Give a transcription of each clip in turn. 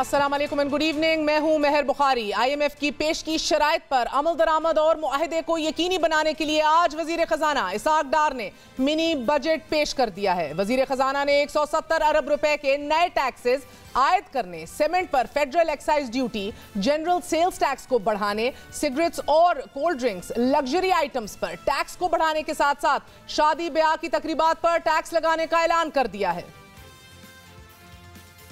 अस्सलाम वालेकुम and good evening. मैं हूं मेहर बुखारी। IMF की पेश की शराइत पर अमल दरामद और मुआहदे को यकीनी बनाने के लिए आज वजीर खजाना इसाक डार ने मिनी बजट पेश कर दिया है। वजीर खजाना ने 170 अरब रुपए के नए टैक्सेस आयद करने, सीमेंट पर federal excise duty, general sales tax को बढ़ाने, सिगरेट्स और कोल्ड ड्रिंक्स, लग्जरी आइटम्स पर टैक्स को बढ़ाने के साथ साथ शादी ब्याह की तकरीबात पर टैक्स लगाने का ऐलान कर दिया है।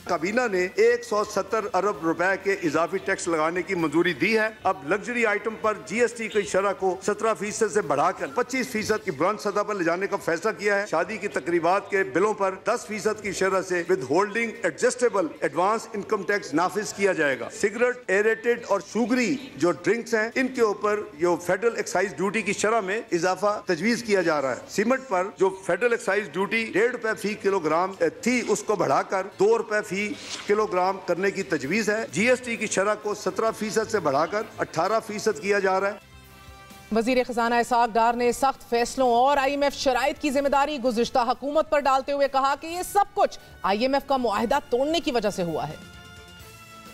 काबीना ने 170 अरब रुपए के इजाफी टैक्स लगाने की मंजूरी दी है। अब लग्जरी आइटम पर GST की शरह को 17% से बढ़ाकर 25% की बुलंद सतह पर ले जाने का फैसला किया है। शादी की तकरीबात के बिलों पर 10% की शरह से withholding adjustable advance income tax नाफिज किया जाएगा। सिगरेट, एरेटेड और शुगरी जो ड्रिंक्स हैं, इनके ऊपर जो फेडरल एक्साइज ड्यूटी की शरह में इजाफा तजवीज किया जा रहा है। सीमेंट पर जो फेडरल एक्साइज ड्यूटी 1.5 रुपए फी किलोग्राम थी, उसको बढ़ाकर 2 रुपए फी किलोग्राम करने की तजवीज है। GST की शरह को 17% से बढ़ाकर 18% किया जा रहा है। वजीर खजाना इसाक डार ने सख्त फैसलों और IMF शराइत की जिम्मेदारी गुज़िश्ता हुकूमत पर डालते हुए कहा कि ये सब कुछ IMF का मुआहिदा तोड़ने की वजह से हुआ है।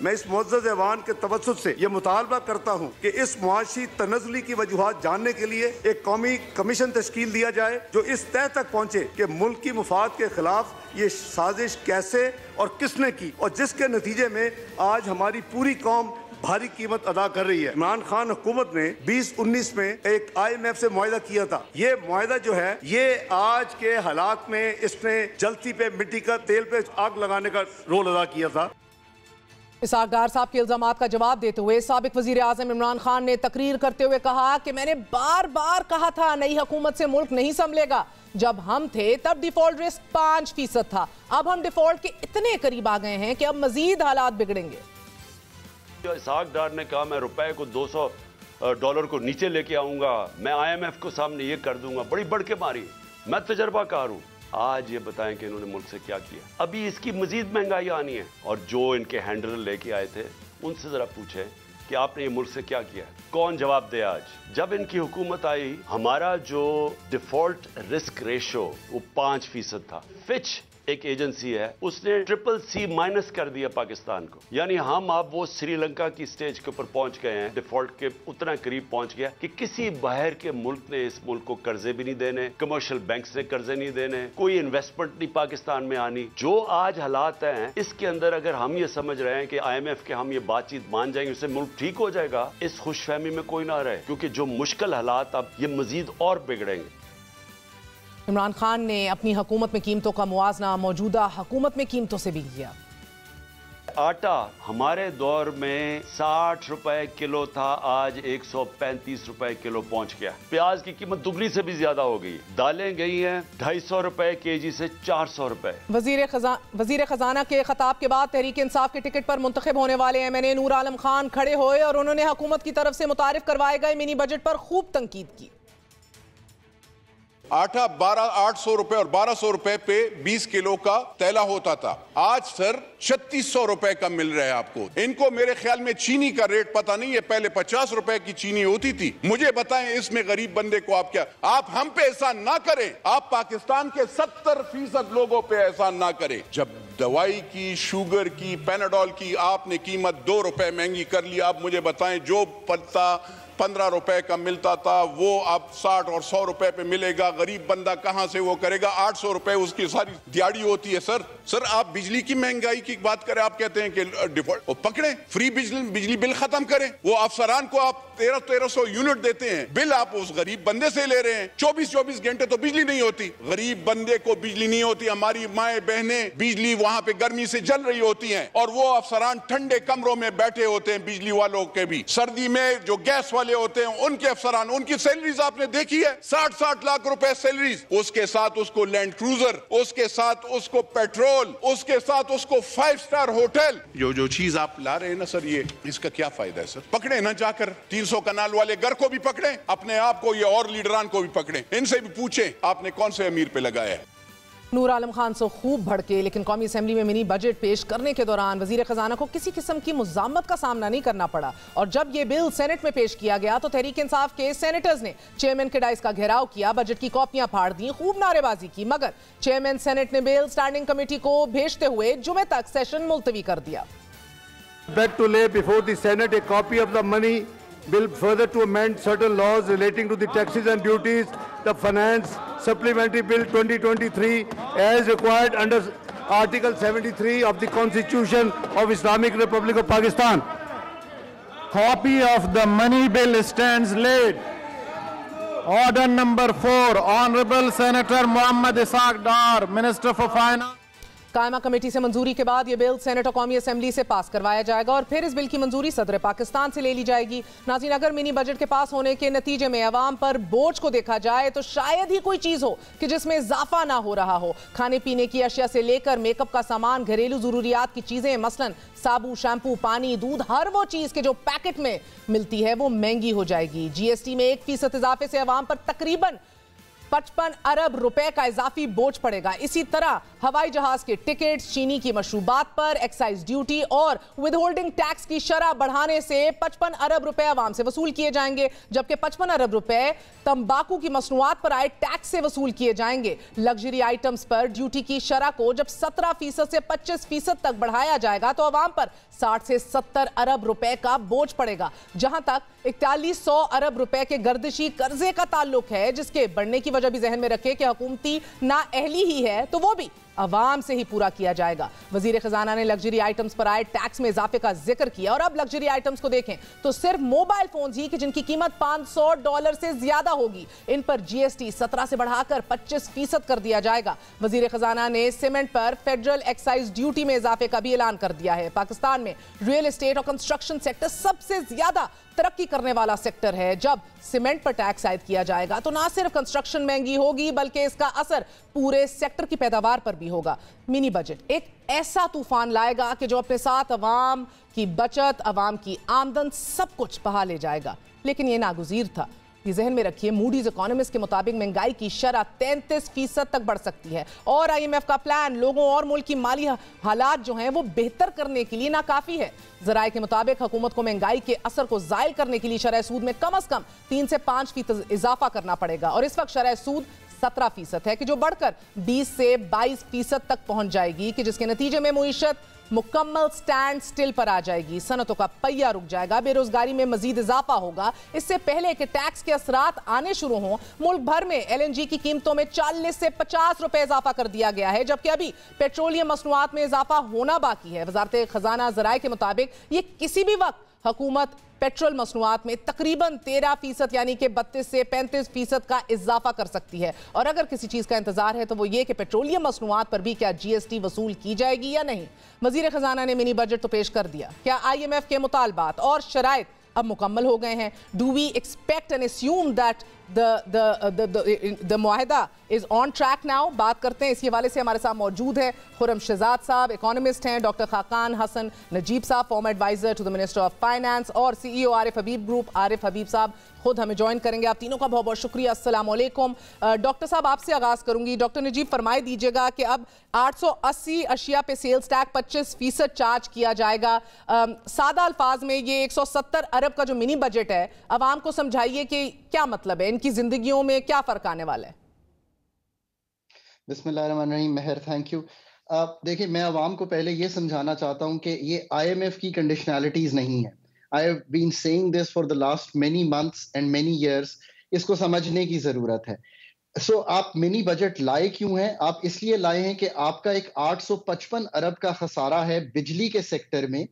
मैं इस मुअज़्ज़ज़ ऐवान के तवज्जुह से यह मुतालबा करता हूँ कि इस मुआशी तनज़ुली की वजूहात जानने के लिए एक कौमी कमीशन तश्कील दिया जाए जो इस तय तक पहुँचे कि मुल्क की मुफाद के खिलाफ ये साजिश कैसे और किसने की, और जिसके नतीजे में आज हमारी पूरी कौम भारी कीमत अदा कर रही है। इमरान खान हुकूमत ने 2019 में एक IMF से मुआहिदा किया था। ये मुआहिदा जो है, ये आज के हालात में इसने जलती पे मिट्टी का तेल पे आग लगाने का रोल अदा किया था। इसाक डार साहब के इल्जामात का जवाब देते हुए साबिक वजीर आजम इमरान खान ने तकरीर करते हुए कहा कि मैंने बार बार कहा था नई हुकूमत से मुल्क नहीं संभलेगा। जब हम थे तब डिफॉल्ट रिस्क 5% था। अब हम डिफॉल्ट के इतने करीब आ गए हैं कि अब मजीद हालात बिगड़ेंगे। इसाक डार ने कहा मैं रुपए को $200 को नीचे लेके आऊंगा, मैं IMF को सामने ये कर दूंगा, बड़ी बढ़ के मारी। मैं तजर्बाकार हूं। आज ये बताएं कि इन्होंने मुल्क से क्या किया। अभी इसकी मजीद महंगाई आनी है, और जो इनके हैंडलर लेके आए थे उनसे जरा पूछे कि आपने ये मुल्क से क्या किया। कौन जवाब दे। आज जब इनकी हुकूमत आई, हमारा जो डिफॉल्ट रिस्क रेशो वो 5% था। फिच एक एजेंसी है, उसने CCC- कर दिया पाकिस्तान को। यानी हम अब वो श्रीलंका की स्टेज के ऊपर पहुंच गए हैं, डिफॉल्ट के उतना करीब पहुंच गया कि किसी बाहर के मुल्क ने इस मुल्क को कर्जे भी नहीं देने, कमर्शियल बैंक्स ने कर्जे नहीं देने, कोई इन्वेस्टमेंट नहीं पाकिस्तान में आनी। जो आज हालात हैं, इसके अंदर अगर हम ये समझ रहे हैं कि IMF के हम ये बातचीत मान जाएंगे, उससे मुल्क ठीक हो जाएगा, इस खुशफहमी में कोई ना रहे, क्योंकि जो मुश्किल हालात अब ये मजीद और बिगड़ेंगे। इमरान खान ने अपनी हुकूमत में कीमतों का मुआवजा मौजूदा हुकूमत में कीमतों से भी किया। आटा हमारे दौर में 60 रुपए किलो था, आज 135 रुपए किलो पहुंच गया। प्याज की कीमत दुगनी से भी ज्यादा हो गई। दालें गई हैं 250 रुपए केजी से 400 रुपए। वजीर खजाना के खिताब के बाद तहरीक इंसाफ के टिकट पर मुंतखब होने वाले MNA नूर आलम खान खड़े हुए और उन्होंने हुकूमत की तरफ से मुतारिफ करवाए गए मिनी बजट पर खूब तनकीद की। आटा 800 रुपए और 1200 रुपए पे 20 किलो का तैला होता था, आज सर 3600 रुपए का मिल रहा है आपको। इनको मेरे ख्याल में चीनी का रेट पता नहीं है, पहले 50 रुपए की चीनी होती थी। मुझे बताएं इसमें गरीब बंदे को आप क्या, आप हम पे एहसान ना करें, आप पाकिस्तान के 70% लोगों पे एहसान ना करें। जब दवाई की, शुगर की, पैनाडोल की आपने कीमत 2 रुपए महंगी कर ली, आप मुझे बताएं जो पत्ता 15 रुपए का मिलता था वो अब 60 और 100 रुपए पे मिलेगा। गरीब बंदा कहां से वो करेगा? 800 रुपए उसकी सारी दिहाड़ी होती है। सर आप बिजली की महंगाई की बात करें, आप कहते हैं कि डिफॉल्ट पकड़े, फ्री बिजली बिल खत्म करें। वो अफसरान को आप 1300 यूनिट देते हैं, बिल आप उस गरीब बंदे से ले रहे हैं। 24 घंटे तो बिजली नहीं होती, गरीब बंदे को बिजली नहीं होती। हमारी माएं बहनें बिजली वहां पे गर्मी से जल रही होती हैं, और वो अफसरान ठंडे कमरों में बैठे होते हैं, बिजली वालों के भी। सर्दी में जो गैस होते हैं उनके अफसरान, उनकी सैलरीज आपने देखी है, 60 लाख रुपए सैलरीज। उसके साथ उसको लैंड क्रूजर, उसके साथ उसको पेट्रोल, उसके साथ उसको 5 स्टार होटल। जो चीज आप ला रहे हैं ना सर, ये इसका क्या फायदा है सर? पकड़े ना जाकर 300 कनाल वाले घर को भी पकड़े, अपने आप को, ये और लीडरान को भी पकड़े, इनसे भी पूछे आपने कौन से अमीर पे लगाया है। नूर आलम खान से खूब भड़के, लेकिन कौमी असेंबली में मिनी बजट पेश करने के दौरान वजीर खजाना को किसी किस्म की मुज़ामत का सामना नहीं करना पड़ा। और जब ये बिल सेनेट में पेश किया गया तो तहरीक इंसाफ के सेनेटर्स ने चेयरमैन के डाइस का घेराव किया, बजट की कॉपियां फाड़ दी, खूब नारेबाजी की, मगर चेयरमैन सेनेट ने बिल स्टैंडिंग कमेटी को भेजते हुए जुमे तक सेशन मुलतवी कर दिया। Beg to lay before the Senate a copy of the money bill further to amend certain laws relating to the taxes and duties, the Finance Supplementary Bill 2023 as required under Article 73 of the Constitution of Islamic Republic of Pakistan. Copy of the money bill stands laid. Order number 4, Honorable Senator Muhammad Ishaq Dar, Minister for Finance. कायमा committee से मंजूरी के बाद ये bill senate और कौमी assembly से पास करवाया जाएगा और फिर इस बिल की मंजूरी सदर पाकिस्तान से ले ली जाएगी। नाज़रीन, अगर मिनी बजट के पास होने के नतीजे में अवाम पर बोझ को देखा जाए तो शायद ही कोई चीज हो कि जिसमें इजाफा ना हो रहा हो। खाने पीने की अशिया से लेकर मेकअप का सामान, घरेलू जरूरियात की चीजें, मसलन साबु, शैम्पू, पानी, दूध, हर वो चीज के जो पैकेट में मिलती है वो महंगी हो जाएगी। जीएसटी में 1% इजाफे से अवाम पर तकरीबन 55 अरब रुपए का इजाफी बोझ पड़ेगा। इसी तरह हवाई जहाज के टिकट्स, चीनी की मशरूबात पर एक्साइज ड्यूटी और विदहोल्डिंग टैक्स की शरह बढ़ाने से 55 अरब रुपए अवाम से वसूल किए जाएंगे, जबकि 55 अरब रुपए तंबाकू की मसनूआत पर आए टैक्स से वसूल किए जाएंगे। लग्जरी आइटम्स पर ड्यूटी की शरह को जब 17% से 25% तक बढ़ाया जाएगा तो अवाम पर 60 से 70 अरब रुपए का बोझ पड़ेगा। जहां तक 4100 अरब रुपए के गर्दिशी कर्जे का ताल्लुक है, जिसके बढ़ने की वजह भी जहन में रखे कि हुकूमती नाअहली ही है, तो वो भी अवाम से ही पूरा किया जाएगा। वजीर खजाना ने लग्जरी आइटम्स पर आए टैक्स में इजाफे का जिक्र किया और अब लग्जरी आइटम्स को देखें तो सिर्फ मोबाइल फोन्स ही कि जिनकी कीमत $500 से ज्यादा होगी, इन पर जीएसटी 17 से बढ़ाकर 25% कर दिया जाएगा। वजीर खजाना ने सीमेंट पर फेडरल एक्साइज ड्यूटी में इजाफे का भी ऐलान कर दिया है। पाकिस्तान में रियल एस्टेट और कंस्ट्रक्शन सेक्टर सबसे ज्यादा तरक्की करने वाला सेक्टर है। जब सीमेंट पर टैक्स आयद किया जाएगा तो ना सिर्फ कंस्ट्रक्शन महंगी होगी बल्कि इसका असर पूरे सेक्टर की पैदावार पर भी होगा। मिनी बजट एक ऐसा तूफान लाएगा कि जो अपने साथ अवाम की बचत, अवाम की आमदन, सब कुछ बहा ले जाएगा। लेकिन यह नागुज़ीर था। ये जहन में रखिए, मूडीज इकोनॉमिस्ट के मुताबिक महंगाई की शरह 33% तक बढ़ सकती है और आईएमएफ का प्लान लोगों और मुल्क की माली हालात जो हैं वो बेहतर करने के लिए नाकाफी है। जराये के मुताबिक हुकूमत को महंगाई के असर को जायल करने के लिए शरह सूद में कम से कम 3 से 5% इजाफा करना पड़ेगा और इस वक्त शरह सूद 17% है कि जो बढ़कर 20 से 22% तक पहुंच जाएगी, कि जिसके नतीजे में मुईशत मुकम्मल स्टैंड स्टिल पर आ जाएगी। सनतों का पहिया रुक जाएगा, बेरोजगारी में मजीद इजाफा होगा। इससे पहले कि टैक्स के असरात आने शुरू हों, मुल्क भर में एलएनजी की कीमतों में 40 से 50 रुपए इजाफा कर दिया गया है, जबकि अभी पेट्रोलियम मसनूआत में इजाफा होना बाकी है। वजारत खजाना ज़राए के मुताबिक ये किसी भी वक्त हुकूमत पेट्रोल मसनूआत में तकरीबन 13% यानी कि 32 से 35% का इजाफा कर सकती है। और अगर किसी चीज का इंतजार है तो वो ये कि पेट्रोलियम मसनूआत पर भी क्या जीएसटी वसूल की जाएगी या नहीं। वजीर खजाना ने मिनी बजट तो पेश कर दिया। क्या आईएमएफ के मुतालबात और शराइत अब मुकम्मल हो गए हैं? Do we expect and assume that the मुआहिदा इज ऑन ट्रैक नाउ? बात करते हैं, इसी हवाले से हमारे साथ मौजूद है खुर्रम शहजाद साहब, इकोनॉमिस्ट हैं, डॉक्टर खाकान हसन नजीब साहब, former adviser to the minister of finance, और सीईओ आरिफ हबीब ग्रुप आरिफ हबीब साहब खुद हमें ज्वाइन करेंगे। आप तीनों का बहुत बहुत शुक्रिया। अस्सलाम वालेकुम। डॉक्टर साहब, आपसे आगाज करूंगी। डॉक्टर नजीब, फरमाए दीजिएगा कि अब 880 अशिया पे सेल्स टैक्स 25% चार्ज किया जाएगा। सादा अल्फाज में ये 170 अरब का जो मिनी बजट है, अवाम को समझाइए कि क्या मतलब है, इनकी जिंदगियों में क्या फर्क आने वाला है? बिस्मिल्लाहिर्रहमानिर्रहीम। मेहर, थैंक यू। देखिए, मैं अवाम को पहले ये समझाना चाहता हूँ कि ये आईएमएफ की कंडीशनैलिटीज नहीं है। I have been saying this for the last many months and many years. इसको समझने की जरूरत है। So, आप मिनी बजट लाए क्यों हैं? आप इसलिए लाए हैं कि आपका एक 855 अरब का खसारा है बिजली के सेक्टर में।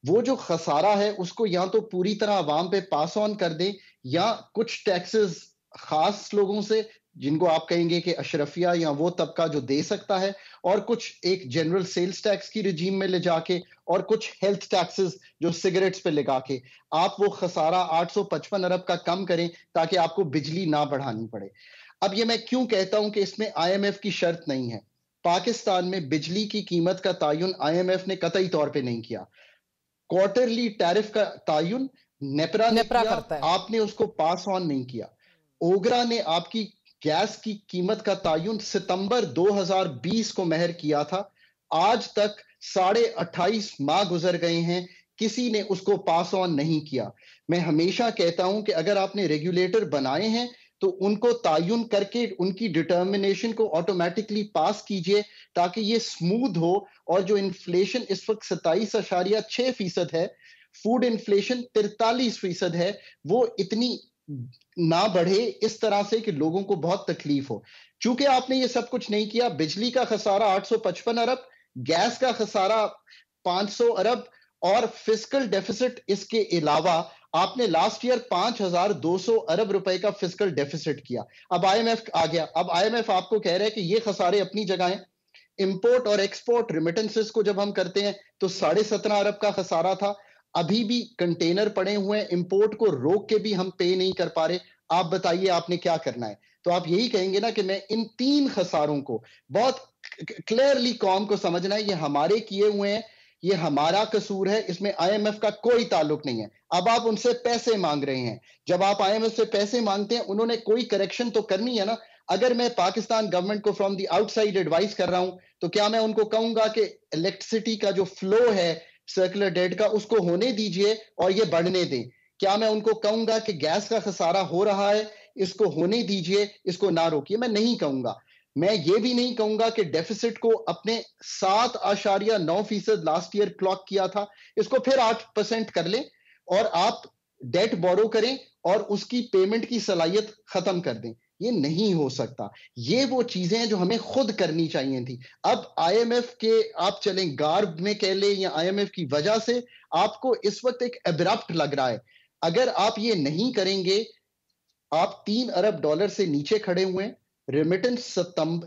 वो जो खसारा है उसको या तो पूरी तरह अवाम पे पास ऑन कर दें या कुछ टैक्सेस खास लोगों से, जिनको आप कहेंगे कि अशरफिया या वो तबका जो दे सकता है, और कुछ एक जनरल सेल्स टैक्स की रिजीम में ले जाके, और कुछ हेल्थ टैक्सेस जो सिगरेट्स पे लगा के आप वो खसारा 855 अरब का कम करें ताकि आपको बिजली ना बढ़ानी पड़े। अब ये मैं क्यों कहता हूं कि इसमें आईएमएफ की शर्त नहीं है। पाकिस्तान में बिजली की कीमत का तायुन आईएमएफ ने कतई तौर पे नहीं किया। क्वार्टरली टैरिफ का तायुन नेपरा ने किया, आपने उसको पास ऑन नहीं किया। ओगरा ने आपकी गैस की कीमत का तायुन सितंबर 2020 को महर किया था। आज तक 28.5 माह गुजर गए हैं, किसी ने उसको पास ऑन नहीं किया। मैं हमेशा कहता हूं कि अगर आपने रेगुलेटर बनाए हैं तो उनको तायुन करके उनकी डिटर्मिनेशन को ऑटोमेटिकली पास कीजिए ताकि ये स्मूथ हो। और जो इन्फ्लेशन इस वक्त 27.6% है, फूड इन्फ्लेशन 43% है, वो इतनी ना बढ़े इस तरह से कि लोगों को बहुत तकलीफ हो। चूंकि आपने ये सब कुछ नहीं किया, बिजली का खसारा 855 अरब, गैस का खसारा 500 अरब और फिस्कल डेफिसिट इसके अलावा आपने लास्ट ईयर 5200 अरब रुपए का फिस्कल डेफिसिट किया। अब आईएमएफ आ गया, अब आईएमएफ आपको कह रहा है कि ये खसारे अपनी जगह हैं। इंपोर्ट और एक्सपोर्ट रिमिटेंसेस को जब हम करते हैं तो 17.5 अरब का खसारा था। अभी भी कंटेनर पड़े हुए हैं, इंपोर्ट को रोक के भी हम पे नहीं कर पा रहे। आप बताइए आपने क्या करना है? तो आप यही कहेंगे ना कि मैं इन 3 खसारों को बहुत क्लियरली कौम को समझना है, ये हमारे किए हुए हैं, ये हमारा कसूर है, इसमें आईएमएफ का कोई ताल्लुक नहीं है। अब आप उनसे पैसे मांग रहे हैं, जब आप आईएमएफ से पैसे मांगते हैं उन्होंने कोई करेक्शन तो करनी है ना। अगर मैं पाकिस्तान गवर्नमेंट को फ्रॉम द आउटसाइड एडवाइस कर रहा हूं तो क्या मैं उनको कहूंगा कि इलेक्ट्रिसिटी का जो फ्लो है सर्कुलर डेट का उसको होने दीजिए और ये बढ़ने दें? क्या मैं उनको कहूंगा कि गैस का खसारा हो रहा है, इसको होने दीजिए, इसको ना रोकिए? मैं नहीं कहूंगा। मैं ये भी नहीं कहूंगा कि डेफिसिट को अपने 7.9% लास्ट ईयर क्लॉक किया था, इसको फिर 8% कर लें और आप डेट बोरो करें और उसकी पेमेंट की सलाहियत खत्म कर दें। ये नहीं हो सकता। ये वो चीजें हैं जो हमें खुद करनी चाहिए थी। अब आईएमएफ के आप चलें गार्ब में कह लें या आईएमएफ की वजह से आपको इस वक्त एक एब्रप्ट लग रहा है। अगर आप ये नहीं करेंगे, आप 3 अरब डॉलर से नीचे खड़े हुए हैं। रेमिटेंस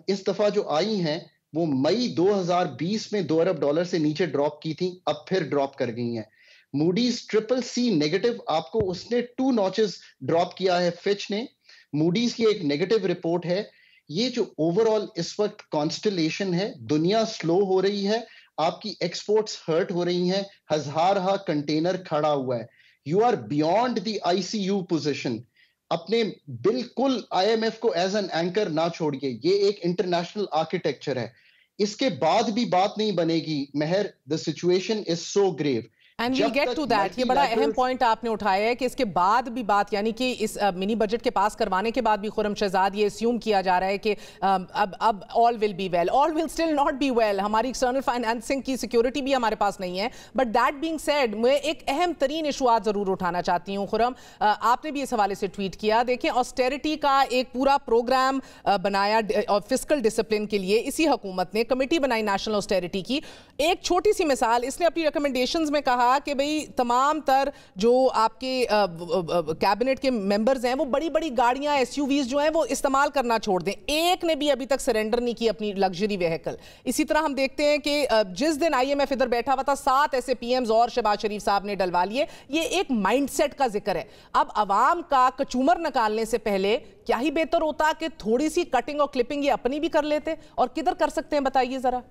इस दफा जो आई हैं वो मई 2020 में 2 अरब डॉलर से नीचे ड्रॉप की थी, अब फिर ड्रॉप कर गई हैं। मूडीज CCC नेगेटिव, आपको उसने 2 नॉचेस ड्रॉप किया है फिच ने। मूडीज की एक नेगेटिव रिपोर्ट है। ये जो ओवरऑल इस वक्त कॉन्स्टलेशन है, दुनिया स्लो हो रही है, आपकी एक्सपोर्ट्स हर्ट हो रही हैं, हजारा कंटेनर खड़ा हुआ है। You are beyond the ICU position. अपने बिल्कुल आईएमएफ को एज एन एंकर ना छोड़िए। ये एक इंटरनेशनल आर्किटेक्चर है, इसके बाद भी बात नहीं बनेगी महर। The situation is so grave and will get to that. ये बड़ा अहम पॉइंट आपने उठाया है कि इसके बाद भी बात, यानी कि इस मिनी बजट के पास करवाने के बाद भी खुर्रम शहजाद ये अस्यूम किया जा रहा है कि अब all will be well. All will still not be well. हमारी एक्सटर्नल फाइनेंसिंग की सिक्योरिटी भी हमारे पास नहीं है। बट दैट बीइंग सेड, मैं एक अहम तरीन इशूआत जरूर उठाना चाहती हूँ। खुर्रम, आपने भी इस हवाले से ट्वीट किया। देखें, ऑस्टेरिटी का एक पूरा प्रोग्राम बनाया और फिस्कल डिसिप्लिन के लिए इसी हुकूमत ने कमेटी बनाई नेशनल ऑस्टेरिटी की। एक छोटी सी मिसाल, इसने अपनी रिकमेंडेशंस में कहा कि भाई तमाम तर जो आपके कैबिनेट के मेंबर्स हैं वो बड़ी बड़ी गाड़ियां, SUVs जो हैं वो इस्तेमाल करना छोड़ दें। एक ने भी अभी तक सरेंडर नहीं की अपनी लग्जरी व्हीकल। इसी तरह हम देखते हैं कि जिस दिन IMF इधर बैठा हुआ था 7 ऐसे PMs और शहबाज शरीफ साहब ने डलवा लिए। ये एक माइंडसेट का जिक्र है। अब अवाम का कचूमर निकालने से पहले क्या ही बेहतर होता कि थोड़ी सी कटिंग और क्लिपिंग ये अपनी भी कर लेते, और किधर कर सकते हैं बताइए जरा।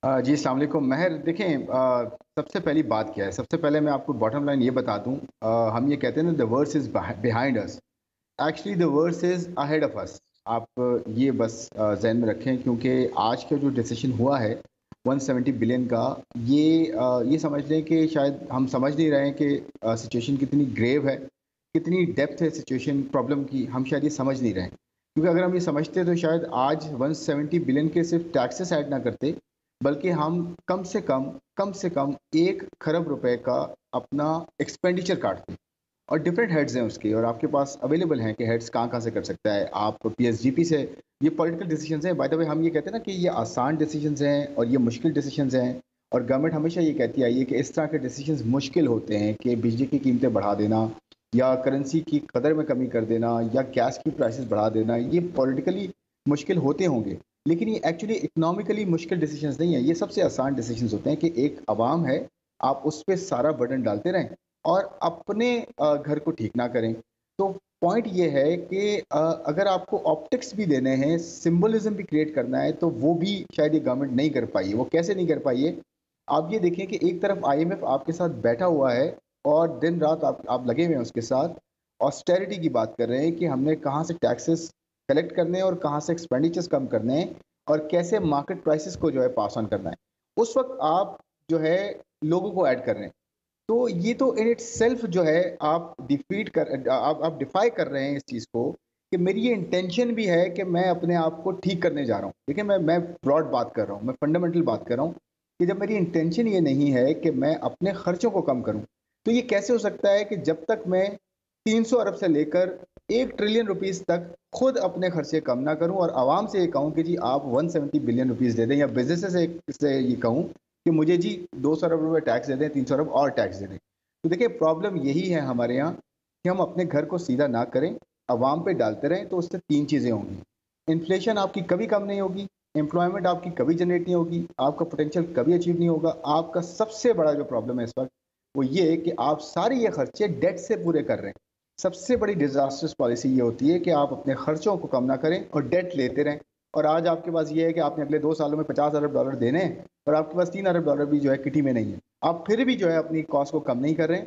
जी अस्सलाम वालेकुम महर। देखें, सबसे पहली बात क्या है, सबसे पहले मैं आपको बॉटम लाइन ये बता दूं। हम ये कहते हैं ना, the worse is behind us, actually the worse is ahead of us. आप ये बस जहन में रखें, क्योंकि आज का जो डिसीजन हुआ है 170 बिलियन का, ये समझ लें कि शायद हम समझ नहीं रहे हैं कि सिचुएशन कितनी ग्रेव है, कितनी डेप्थ है सिचुएशन प्रॉब्लम की, हम शायद ये समझ नहीं रहे हैं। क्योंकि अगर हम ये समझते तो शायद आज 170 बिलियन के सिर्फ टैक्सेस ऐड ना करते, बल्कि हम कम से कम 1 खरब रुपए का अपना एक्सपेंडिचर काटते। और डिफरेंट हेड्स हैं उसके, और आपके पास अवेलेबल हैं कि हेड्स कहाँ से कर सकता है। आप PSGP से, ये पॉलिटिकल डिसीजंस हैं। बाय द वे, हम ये कहते हैं ना कि ये आसान डिसीजंस हैं और ये मुश्किल डिसीजंस हैं, और गवर्नमेंट हमेशा ये कहती आई है कि इस तरह के डिसीजंस मुश्किल होते हैं, कि बिजली की कीमतें बढ़ा देना या करेंसी की कदर में कमी कर देना या गैस की प्राइसेस बढ़ा देना, ये पॉलिटिकली मुश्किल होते होंगे, लेकिन ये एक्चुअली इकोनॉमिकली मुश्किल डिसीजंस नहीं है। ये सबसे आसान डिसीजंस होते हैं कि एक आवाम है, आप उस पर सारा बर्डन डालते रहें और अपने घर को ठीक ना करें। तो पॉइंट ये है कि अगर आपको ऑप्टिक्स भी देने हैं, सिंबलिज्म भी क्रिएट करना है, तो वो भी शायद ये गवर्नमेंट नहीं कर पाई है। वो कैसे नहीं कर पाई है? आप ये देखें कि एक तरफ IMF आपके साथ बैठा हुआ है और दिन रात आप लगे हुए हैं उसके साथ, ऑस्टेरिटी की बात कर रहे हैं कि हमने कहाँ से टैक्सेस कलेक्ट करने हैं और कहाँ से एक्सपेंडिचर्स कम करने हैं और कैसे मार्केट प्राइसेस को जो है पास ऑन करना है। उस वक्त आप जो है लोगों को ऐड कर रहे हैं। तो ये तो इन इट सेल्फ जो है आप डिफाई कर रहे हैं इस चीज़ को कि मेरी ये इंटेंशन भी है कि मैं अपने आप को ठीक करने जा रहा हूँ। देखिए मैं ब्रॉड बात कर रहा हूँ, मैं फंडामेंटल बात कर रहा हूँ कि जब मेरी इंटेंशन ये नहीं है कि मैं अपने खर्चों को कम करूँ, तो ये कैसे हो सकता है कि जब तक मैं 300 अरब से लेकर 1 ट्रिलियन रुपीस तक खुद अपने खर्चे कम ना करूं और आवाम से ये कहूं कि जी आप 170 बिलियन रुपीस दे दें, या बिजनेस से ये कहूं कि मुझे जी 200 अरब रुपए टैक्स दे दें, 300 अरब और टैक्स दे दें। तो देखिए प्रॉब्लम यही है हमारे यहाँ कि हम अपने घर को सीधा ना करें, आवाम पे डालते रहें, तो उससे 3 चीज़ें होंगी। इन्फ्लेशन आपकी कभी कम नहीं होगी, एम्प्लॉयमेंट आपकी कभी जनरेट नहीं होगी, आपका पोटेंशियल कभी अचीव नहीं होगा। आपका सबसे बड़ा जो प्रॉब्लम है इस वक्त वो ये है कि आप सारे ये खर्चे डेट से पूरे कर रहे हैं। सबसे बड़ी डिजास्टर्स पॉलिसी ये होती है कि आप अपने खर्चों को कम ना करें और डेट लेते रहें। और आज आपके पास ये है कि आपने अगले 2 सालों में 50 अरब डॉलर देने हैं और आपके पास 3 अरब डॉलर भी जो है किटी में नहीं है। आप फिर भी जो है अपनी कॉस्ट को कम नहीं कर रहे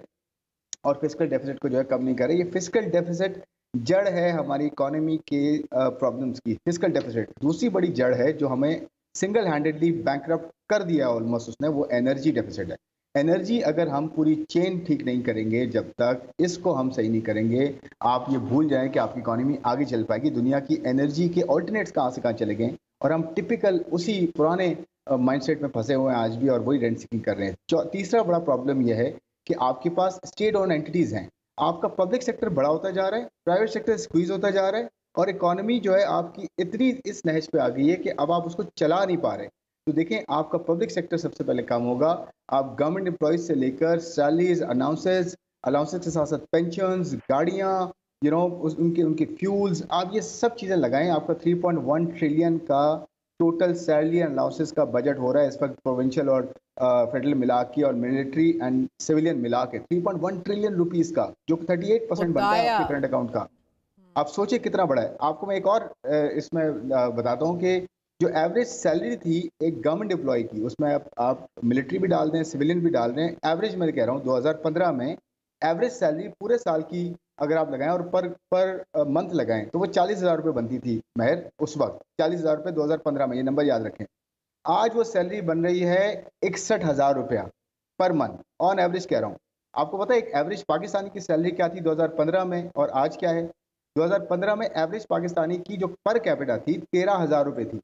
और फिस्कल डेफिसिट को जो है कम नहीं कर रहे। ये फिस्कल डेफिसिट जड़ है हमारी इकोनॉमी के प्रॉब्लम्स की। फिस्कल डेफिसिट दूसरी बड़ी जड़ है जो हमें सिंगल हैंडेडली बैंकरप्ट कर दिया ऑलमोस्ट उसने, वो एनर्जी डेफिसिट है। एनर्जी अगर हम पूरी चेन ठीक नहीं करेंगे, जब तक इसको हम सही नहीं करेंगे, आप ये भूल जाएं कि आपकी इकोनॉमी आगे चल पाएगी। दुनिया की एनर्जी के ऑल्टरनेट्स कहाँ से कहाँ चले गए और हम टिपिकल उसी पुराने माइंडसेट में फंसे हुए हैं आज भी और वही रेंट सीकिंग कर रहे हैं। तीसरा बड़ा प्रॉब्लम यह है कि आपके पास स्टेट ओन एंटिटीज़ हैं, आपका पब्लिक सेक्टर बड़ा होता जा रहा है, प्राइवेट सेक्टर स्क्वीज होता जा रहा है और इकोनॉमी जो है आपकी इतनी इस नहज पे आ गई है कि अब आप उसको चला नहीं पा रहे। तो देखें आपका पब्लिक सेक्टर सबसे पहले कम होगा। आप गवर्नमेंट एम्प्लॉयज से लेकर सैलरीज, अलाउंसेस के साथ साथ पेंशन्स, गाड़ियाँ, उनके फ्यूल्स, आप ये सब चीज़ें लगाएं। आपका 3.1 ट्रिलियन का टोटल सैलरी एंड अलाउंसेस का बजट हो रहा है इस वक्त, प्रोविंशियल और फेडरल मिला के और मिलिट्री एंड सिविलियन मिला के 3.1 ट्रिलियन रुपीस का, जो 38% बनता है आपके करंट अकाउंट का। आप सोचिए कितना बड़ा है। आपको मैं एक और इसमें बताता हूँ कि जो एवरेज सैलरी थी एक गवर्नमेंट एम्प्लॉय की, उसमें आप मिलिट्री भी डाल दें, सिविलियन भी डाल दें, एवरेज मैं कह रहा हूँ 2015 में एवरेज सैलरी पूरे साल की अगर आप लगाएं और पर मंथ लगाएं तो वो 40,000 रुपये बनती थी महर उस वक्त। 40,000 रुपये 2015 में, ये नंबर याद रखें। आज वो सैलरी बन रही है 61,000 रुपया पर मंथ ऑन एवरेज कह रहा हूँ। आपको पता है एक एवरेज पाकिस्तानी की सैलरी क्या थी 2015 में और आज क्या है? 2015 में एवरेज पाकिस्तानी की जो पर कैपिटा थी 13,000 रुपये थी,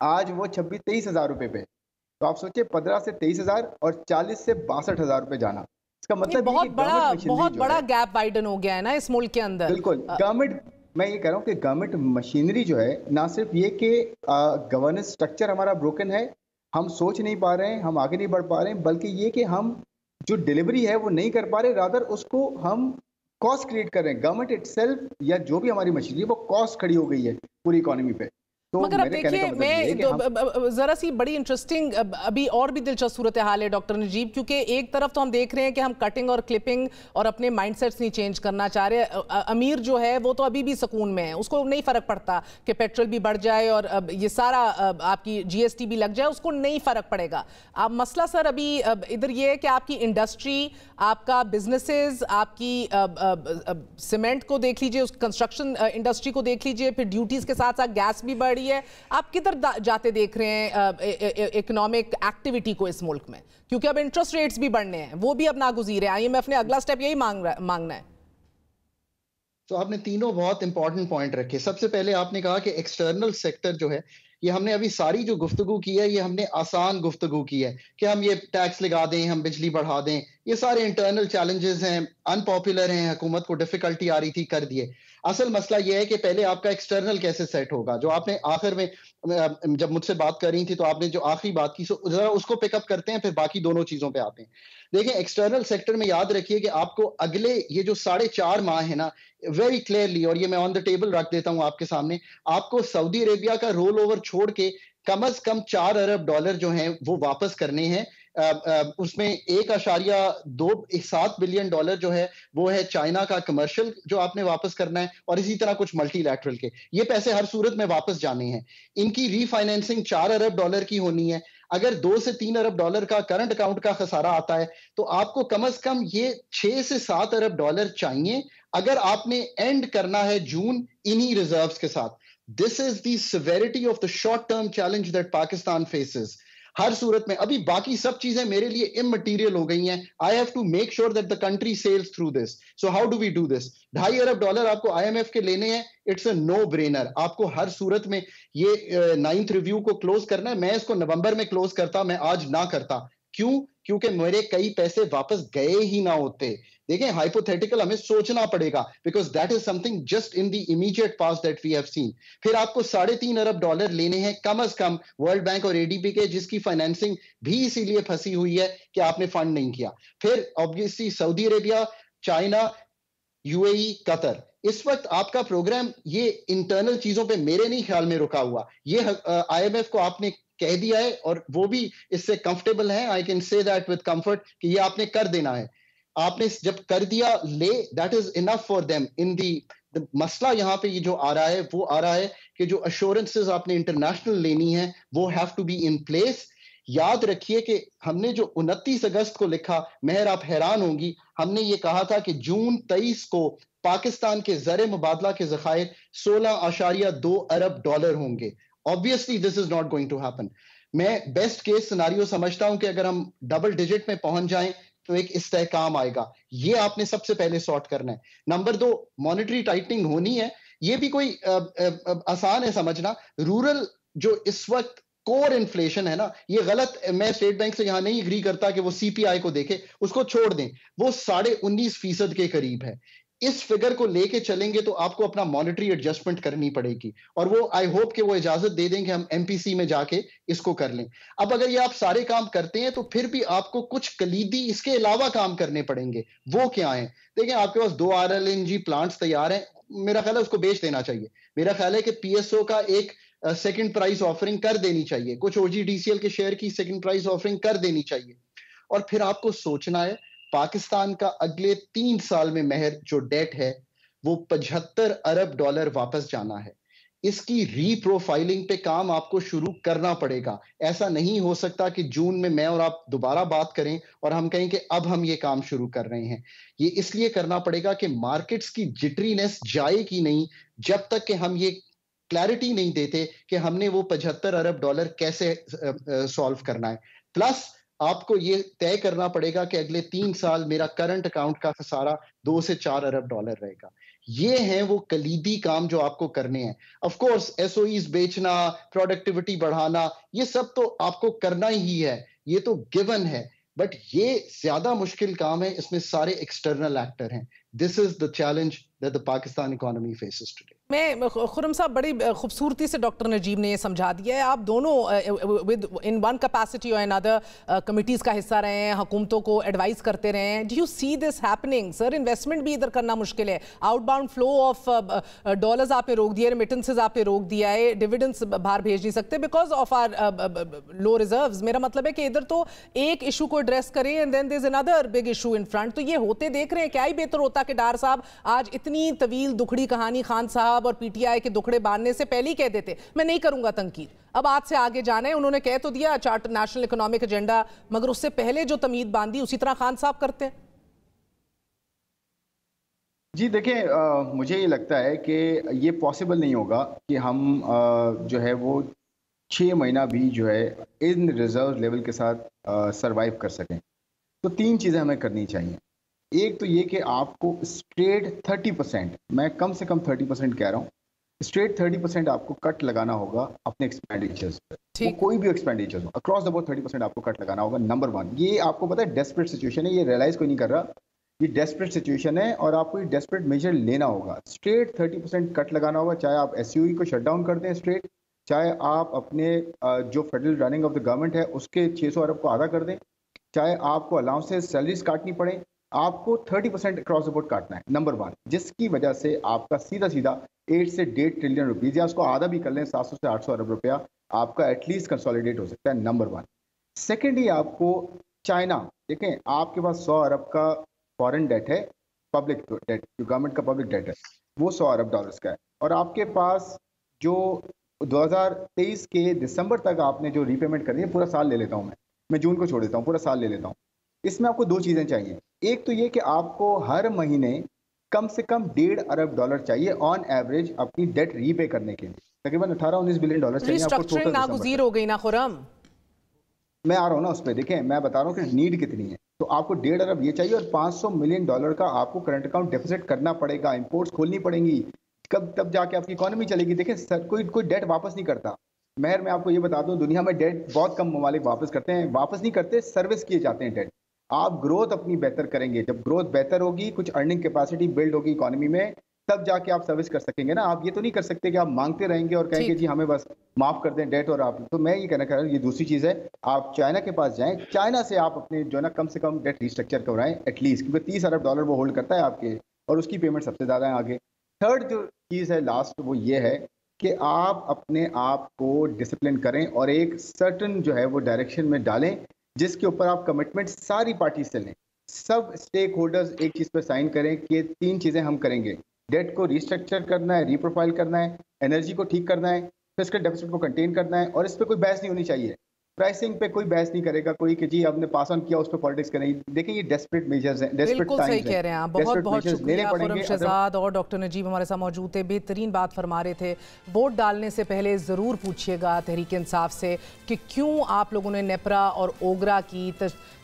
आज वो 26-23,000 रुपये पे। तो आप सोचिए 15 से 23,000 और 40 से 62,000 रुपये जाना। इसका मतलब बहुत बड़ा गैप वाइडन हो गया है ना इस मुल्क के अंदर। बिल्कुल। गवर्नमेंट, मैं ये कह रहा हूँ कि गवर्नमेंट मशीनरी जो है, ना सिर्फ ये कि गवर्नेंस स्ट्रक्चर हमारा ब्रोकन है, हम सोच नहीं पा रहे हैं, हम आगे नहीं बढ़ पा रहे हैं, बल्कि ये कि हम जो डिलीवरी है वो नहीं कर पा रहे, रादर उसको हम कॉस्ट क्रिएट कर रहे हैं। गवर्नमेंट इटसेल्फ या जो भी हमारी मशीनरी है वो कॉस्ट खड़ी हो गई है पूरी इकोनॉमी पे। तो मगर अब देखिए मैं जरा सी बड़ी इंटरेस्टिंग अभी और भी दिलचस्प सूरत हाल है डॉक्टर नजीब, क्योंकि एक तरफ तो हम देख रहे हैं कि हम कटिंग और क्लिपिंग और अपने माइंडसेट्स नहीं चेंज करना चाह रहे। अमीर जो है वो तो अभी भी सुकून में है, उसको नहीं फर्क पड़ता कि पेट्रोल भी बढ़ जाए और ये सारा आपकी जीएसटी भी लग जाए, उसको नहीं फर्क पड़ेगा। अब मसला सर अभी इधर ये है कि आपकी इंडस्ट्री, आपका बिजनेसेस, आपकी सीमेंट को देख लीजिए, उस कंस्ट्रक्शन इंडस्ट्री को देख लीजिए, फिर ड्यूटीज के साथ साथ गैस भी बढ़ है। आप किधर जाते देख रहे हैं इकोनॉमिक एक्टिविटी को इस मुल्क में? क्योंकि अब इंटरेस्ट रेट्स भी बढ़ने हैं, वो भी अब नागुज़ीर है। आईएमएफ ने अगला स्टेप यही मांगना है। तो आपने तीनों बहुत इंपॉर्टेंट पॉइंट रखे। सबसे पहले आपने कहा कि एक्सटर्नल सेक्टर जो है, ये हमने अभी सारी जो गुफ्तगू की है ये हमने आसान गुफ्तगू की है कि हम ये टैक्स लगा दें, हम बिजली बढ़ा दें, ये सारे इंटरनल चैलेंजेस हैं, अनपॉपुलर हैं, हुकूमत को डिफिकल्टी आ रही थी, कर दिए। असल मसला ये है कि पहले आपका एक्सटर्नल कैसे सेट होगा। जो आपने आखिर में जब मुझसे बात कर रही थी तो आपने जो आखिरी बात की जरा उसको पिकअप करते हैं, फिर बाकी दोनों चीजों पे आते हैं। देखें एक्सटर्नल सेक्टर में याद रखिए कि आपको अगले ये जो 4.5 माह है ना, वेरी क्लियरली, और ये मैं ऑन द टेबल रख देता हूं आपके सामने, आपको सऊदी अरेबिया का रोल ओवर छोड़ के कम अज कम 4 अरब डॉलर जो हैं वो वापस करने हैं। उसमें 1.7 बिलियन डॉलर जो है वो है चाइना का कमर्शियल जो आपने वापस करना है, और इसी तरह कुछ मल्टीलैटरल के, ये पैसे हर सूरत में वापस जाने हैं। इनकी रीफाइनेंसिंग 4 अरब डॉलर की होनी है। अगर 2 से 3 अरब डॉलर का करंट अकाउंट का खसारा आता है तो आपको कम से कम ये 6 से 7 अरब डॉलर चाहिए अगर आपने एंड करना है जून इन्हीं रिजर्व्स के साथ। This is the severity of the short term challenge that Pakistan faces. हर सूरत में अभी बाकी सब चीजें मेरे लिए इमटेरियल हो गई हैं. I have to make sure that the country sails through this. So how do we do this? $2.5 अरब आपको IMF के लेने हैं. It's a no brainer. आपको हर सूरत में ये 9th रिव्यू को क्लोज करना है. मैं इसको नवंबर में क्लोज करता, मैं आज ना करता. क्यों? क्योंकि मेरे कई पैसे वापस गए ही ना होते. देखें, हाइपोथेटिकल हमें सोचना पड़ेगा, because that is something just in the immediate past that we have seen. फिर आपको $3.5 अरब लेने हैं कम अज कम वर्ल्ड बैंक और ADB के, जिसकी फाइनेंसिंग भी इसीलिए फंसी हुई है कि आपने फंड नहीं किया. फिर obviously Saudi Arabia, China, UAE, Qatar. इस वक्त आपका प्रोग्राम ये इंटरनल चीजों पे मेरे नहीं ख्याल में रुका हुआ. ये IMF को आपने कह दिया है और वो भी इससे कंफर्टेबल है. I can say that with comfort कि ये आपने कर देना है. आपने जब कर दिया ले, that is enough for them. In the मसला यहाँ पे ये जो आ रहा है वो आ रहा है कि जो अश्योरेंसेस आपने इंटरनेशनल लेनी है वो have to be in place. याद रखिए कि हमने जो 29 अगस्त को लिखा, महर आप हैरान होंगी, हमने ये कहा था कि जून 23 को पाकिस्तान के ज़र मुबादला के ज़खायर $16.2 अरब होंगे. Obviously this is not going to happen. मैं बेस्ट केस सिनारियो समझता हूं कि अगर हम डबल डिजिट में पहुंच जाएं तो एक इस्तेहकाम आएगा. ये आपने सबसे पहले सॉर्ट करना है. नंबर 2, मॉनेटरी टाइटनिंग होनी है. ये भी कोई आसान है समझना. रूरल जो इस वक्त कोर इन्फ्लेशन है ना, ये गलत. मैं स्टेट बैंक से यहां नहीं एग्री करता कि वो CPI को देखे, उसको छोड़ दें. वो 19.5% के करीब है. इस फिगर को लेके चलेंगे तो आपको अपना मॉनेटरी एडजस्टमेंट करनी पड़ेगी, और वो आई होप कि वो इजाजत दे दें कि हम MPC में जाके इसको कर लें. अब अगर ये आप सारे काम करते हैं तो फिर भी आपको कुछ कलीदी इसके अलावा काम करने पड़ेंगे. वो क्या है? देखिए, आपके पास 2 RLNG प्लांट्स तैयार हैं. मेरा ख्याल है उसको बेच देना चाहिए. मेरा ख्याल है कि PSO का एक सेकंड प्राइस ऑफरिंग कर देनी चाहिए. कुछ OGDCL के शेयर की सेकंड प्राइस ऑफरिंग कर देनी चाहिए. और फिर आपको सोचना है पाकिस्तान का अगले 3 साल में महर जो डेट है वो $75 अरब वापस जाना है. इसकी रीप्रोफाइलिंग पे काम आपको शुरू करना पड़ेगा. ऐसा नहीं हो सकता कि जून में मैं और आप दोबारा बात करें और हम कहें कि अब हम ये काम शुरू कर रहे हैं. ये इसलिए करना पड़ेगा कि मार्केट्स की जिटरीनेस जाएगी नहीं जब तक कि हम ये क्लैरिटी नहीं देते कि हमने वो $75 अरब कैसे सॉल्व करना है. प्लस आपको ये तय करना पड़ेगा कि अगले 3 साल मेरा करंट अकाउंट का खसारा $2 से $4 अरब रहेगा. ये हैं वो कलीदी काम जो आपको करने हैं. ऑफ कोर्स SOEs बेचना, प्रोडक्टिविटी बढ़ाना, ये सब तो आपको करना ही है, ये तो गिवन है. बट ये ज्यादा मुश्किल काम है. इसमें सारे एक्सटर्नल एक्टर हैं. This is the challenge that the Pakistan economy faces today. मैं खुरम साहब, बड़ी खूबसूरती से डॉक्टर नजीब ने ये समझा दिया है. आप दोनों विद इन वन कैपेसिटी और अनदर कमिटीज़ का हिस्सा रहे हैं, हुकूमतों को एडवाइस करते रहे हैं. Do you see this happening? Sir, investment भी इधर करना मुश्किल है. आउटबाउंड फ्लो ऑफ डॉलर्स आपने रोक दिया, रेमिटेंसेज आपने रोक दिया है, डिविडेंड्स बाहर भेज नहीं सकते because of our low reserves. मेरा मतलब है कि इधर तो एक इशू को एड्रेस करें and then there is another big issue in front. तो ये होते देख रहे हैं. क्या ही बेहतर होता कि डार साहब आज इतनी तवील दुखड़ी कहानी खान साहब और PTI के दुखड़े बांधने से पहले ही कह देते मैं नहीं करूंगा तंकीद, अब आज से आगे जाना है. उन्होंने कह तो दिया चार्ट नेशनल इकोनॉमिक एजेंडा, मगर उससे पहले जो तमीद बांधी उसी तरह खान साहब करते हैं. जी देखें, मुझे ये लगता है कि ये पॉसिबल नहीं होगा कि हम जो है वो 6 महीना भी जो है इन रिजर्व लेवल के साथ सरवाइव कर सकें. तो 3 चीज़ें हमें करनी चाहिए. एक तो ये कि आपको स्ट्रेट 30%, मैं कम से कम 30% कह रहा हूँ, स्ट्रेट 30% आपको कट लगाना होगा अपने एक्सपेंडिचर्स पर. वो कोई भी एक्सपेंडिचर्स हो, अक्रॉस द बोर्ड 30% आपको कट लगाना होगा. नंबर 1, ये आपको पता है डेस्परेट सिचुएशन है, ये रियलाइज कोई नहीं कर रहा. ये डेस्परेट सिचुएशन है और आपको ये डेस्परेट मेजर लेना होगा. स्ट्रेट 30% कट लगाना होगा. चाहे आप SUE को शट डाउन कर दें स्ट्रेट, चाहे आप अपने जो federal running of the government है उसके 600 अरब को आधा कर दें, चाहे आपको अलाउंसेस सैलरीज काटनी पड़े, आपको 30% अक्रॉस द बोर्ड काटना है. नंबर 1, जिसकी वजह से आपका सीधा 8 से 1.5 ट्रिलियन रुपीज़, या उसको आधा भी कर लें 700 से 800 अरब रुपया आपका एटलीस्ट कंसोलिडेट हो सकता है. नंबर 1. सेकेंडली, आपको चाइना, देखें आपके पास 100 अरब का फॉरेन डेट है, पब्लिक डेट, जो गवर्नमेंट का पब्लिक डेट है वो $100 अरब का है. और आपके पास जो 2023 के दिसंबर तक आपने जो रीपेमेंट करनी है, पूरा साल ले लेता हूँ मैं जून को छोड़ देता हूँ, पूरा साल ले लेता हूँ. इसमें आपको 2 चीज़ें चाहिए. एक तो ये कि आपको हर महीने कम से कम $1.5 अरब चाहिए ऑन एवरेज अपनी डेट रीपे करने के लिए. तकरीबन $18-19 बिलियन चाहिए आपको टोटल. नागुज़ीर हो गई ना खुरम. मैं आ रहा हूँ ना उस पर, देखें मैं बता रहा हूँ कि नीड कितनी है। तो आपको 1.5 अरब ये चाहिए और $500 मिलियन का आपको करंट अकाउंट डेफिसिट करना पड़ेगा, इंपोर्ट्स खोलनी पड़ेंगी, कब तब जाके आपकी इकोनॉमी चलेगी। देखें सर, कोई डेट वापस नहीं करता। महर मैं आपको ये बता दूं, दुनिया में डेट बहुत कम ममालिक वापस करते हैं, वापस नहीं करते, सर्विस किए जाते हैं डेट। आप ग्रोथ अपनी बेहतर करेंगे, जब ग्रोथ बेहतर होगी, कुछ अर्निंग कैपेसिटी बिल्ड होगी इकोनॉमी में, तब जाके आप सर्विस कर सकेंगे ना। आप ये तो नहीं कर सकते कि आप मांगते रहेंगे और कहेंगे जी हमें बस माफ कर दें डेट। और आप, तो मैं ये कहना चाह रहा हूँ, ये दूसरी चीज है, आप चाइना के पास जाएं, चाइना से आप अपने जो है ना कम से कम डेट रिस्ट्रक्चर करवाएं एटलीस्ट, क्योंकि $30 अरब वो होल्ड करता है आपके, और उसकी पेमेंट सबसे ज्यादा है आगे। थर्ड जो चीज है लास्ट, वो ये है कि आप अपने आप को डिसिप्लिन करें और एक सर्टन जो है वो डायरेक्शन में डालें जिसके ऊपर आप कमिटमेंट सारी पार्टी से लें। सब स्टेक होल्डर्स एक चीज पर साइन करें कि 3 चीजें हम करेंगे, डेट को रिस्ट्रक्चर करना है, रीप्रोफाइल करना है, एनर्जी को ठीक करना है, फिस्कल डेफिसिट को कंटेन करना है, और इस पर कोई बहस नहीं होनी चाहिए। प्राइसिंग पे कोई बहस नहीं करेगा कोई कि जी आपने पास ऑन किया उस पर पॉलिटिक्स करेंगे। देखिए ये डेस्परेट मेजर्स हैं, बिल्कुल सही कह रहे हैं आप। बहुत बहुत शुक्रिया खुर्रम शहजाद और डॉक्टर नजीब हमारे साथ मौजूद थे, बेहतरीन बात फरमा रहे थे। वोट डालने से पहले ज़रूर पूछिएगा तहरीक इंसाफ से कि क्यों आप लोगों ने नेपरा और ओगरा की